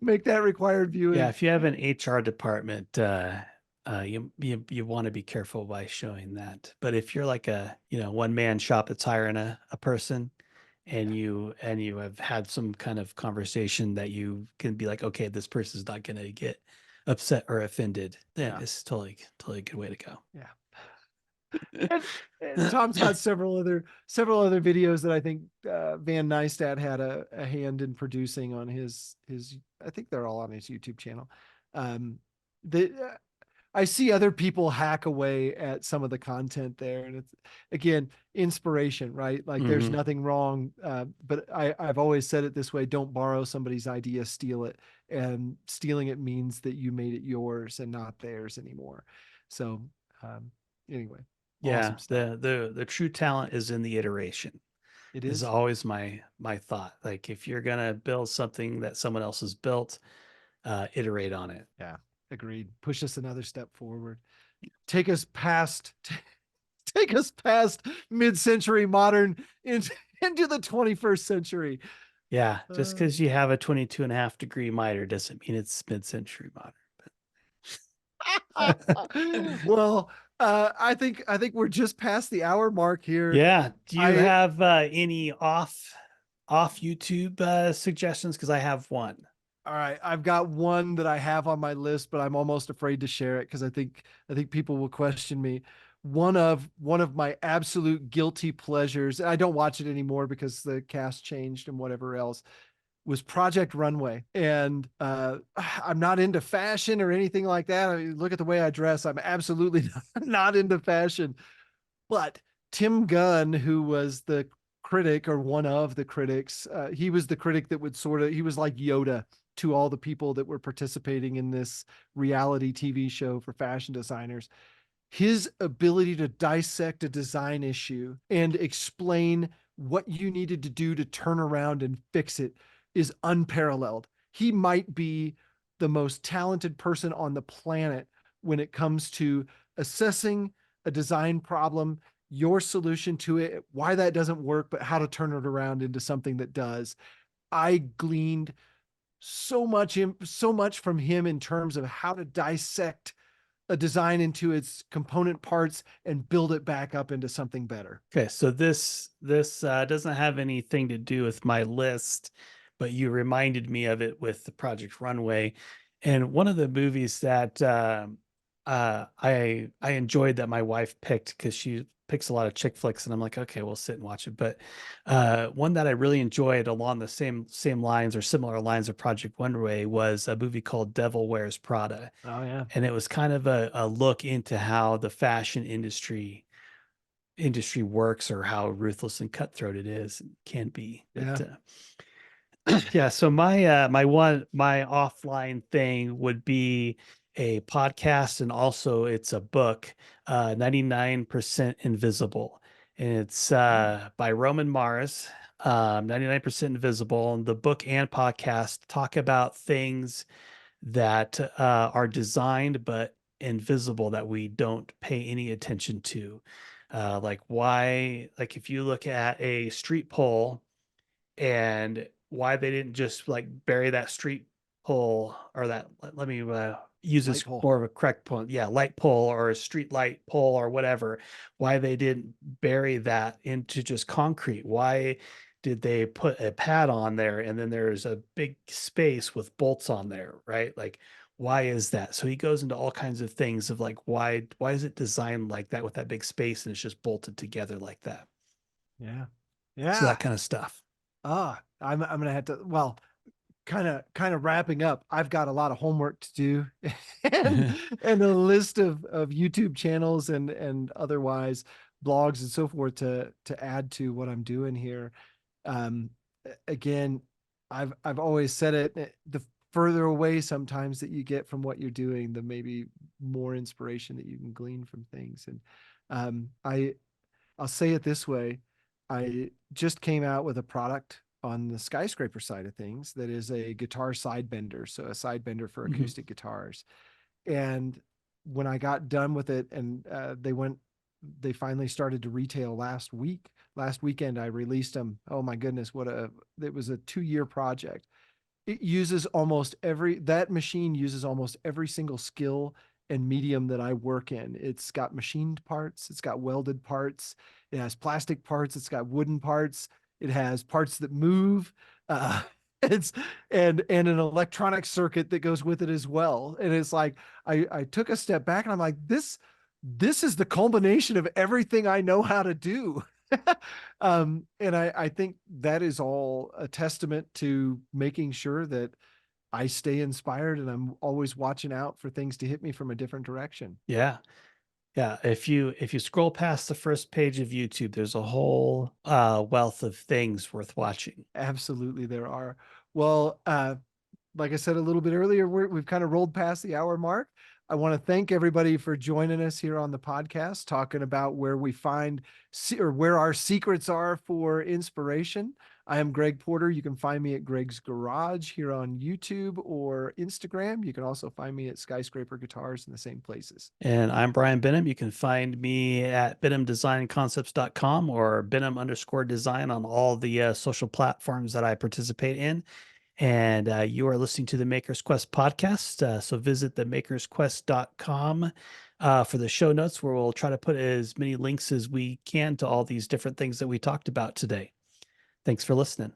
make that required Yeah, viewing. if you have an HR department, you want to be careful by showing that. But if you're like a, one man shop that's hiring a person, Yeah. and you have had some kind of conversation that you can be like, okay, this person's not going to get upset or offended, then Yeah. it's totally a good way to go. Yeah. And, and Tom's got several other videos that I think Van Neistat had a hand in producing on his. I think they're all on his YouTube channel. The I see other people hack away at some of the content there, and it's again inspiration, right? Like there's Hmm. nothing wrong, but I've always said it this way: don't borrow somebody's idea, steal it, and stealing it means that you made it yours and not theirs anymore. So um, anyway, Yeah, awesome stuff. the true talent is in the iteration. It Is is. always my thought. Like if you're gonna build something that someone else has built, iterate on it. Yeah, agreed. Push us another step forward. Take us past take us past mid-century modern into the 21st century. Yeah, just Uh, because you have a 22.5-degree miter doesn't mean it's mid-century modern. well, I think we're just past the hour mark here. Yeah. Do you I have any off YouTube suggestions? Because I have one. All right, I've got one that I have on my list, but I'm almost afraid to share it because I think people will question me. One of my absolute guilty pleasures, I don't watch it anymore because the cast changed and whatever else, was Project Runway. And I'm not into fashion or anything like that. I mean, look at the way I dress. I'm absolutely not into fashion. But Tim Gunn, who was the critic or one of the critics, he was the critic that would he was like Yoda to all the people that were participating in this reality TV show for fashion designers. His ability to dissect a design issue and explain what you needed to do to turn around and fix it is unparalleled. He might be the most talented person on the planet when it comes to assessing a design problem, your solution to it, why that doesn't work, but how to turn it around into something that does. I gleaned so much from him in terms of how to dissect a design into its component parts and build it back up into something better. Okay, so this doesn't have anything to do with my list, but you reminded me of it with the Project Runway, and one of the movies that I enjoyed that my wife picked because she picks a lot of chick flicks, and I'm like, okay, we'll sit and watch it. But one that I really enjoyed along the same lines or similar lines of Project Runway was a movie called Devil Wears Prada, Oh yeah. and it was kind of a look into how the fashion industry works or how ruthless and cutthroat it is can be. But Yeah. yeah, so my offline thing would be a podcast, and also it's a book, 99% Invisible. And it's Mm. by Roman Mars, 99% Invisible. And the book and podcast talk about things that are designed but invisible that we don't pay any attention to. Like why, like if you look at a street pole and why they didn't just like bury that street pole or that, let me use Light this pole. more of a correct point. Yeah, light pole or a street light pole or whatever. Why they didn't bury that into just concrete? Why did they put a pad on there and then there's a big space with bolts on there, right? Like, why is that? So he goes into all kinds of things of like, why is it designed like that with that big space and it's just bolted together like that? Yeah. So Yeah. that kind of stuff. I'm gonna have to, well, kind of wrapping up. I've got a lot of homework to do and and a list of YouTube channels and otherwise blogs and so forth to add to what I'm doing here. Um Again, I've always said it, the further away sometimes that you get from what you're doing, the maybe more inspiration that you can glean from things. And I'll say it this way. I just came out with a product on the skyscraper side of things that is a guitar side bender. So a side bender for Mhm. acoustic guitars. And when I got done with it and they finally started to retail last week. Last weekend, I released them. Oh my goodness, it was a 2 year project. That machine uses almost every single skill and medium that I work in. It's got machined parts, it's got welded parts, it has plastic parts, it's got wooden parts, it has parts that move. Uh, it's and an electronic circuit that goes with it as well. And it's like I took a step back and I'm like, this is the culmination of everything I know how to do. And I think that is all a testament to making sure that I stay inspired and I'm always watching out for things to hit me from a different direction. Yeah. Yeah. If you scroll past the first page of YouTube, there's a whole wealth of things worth watching. Absolutely, there are. Well, like I said a little bit earlier, we've kind of rolled past the hour mark. I want to thank everybody for joining us here on the podcast, talking about where we find or where our secrets are for inspiration. I am Greg Porter. You can find me at Greg's Garage here on YouTube or Instagram. You can also find me at Skyscraper Guitars in the same places. And I'm Brian Bynum. You can find me at bynumdesignconcepts.com or bynum_design on all the social platforms that I participate in. And you are listening to the Maker's Quest podcast. So visit the makersquest.com for the show notes, where we'll try to put as many links as we can to all these different things that we talked about today. Thanks for listening.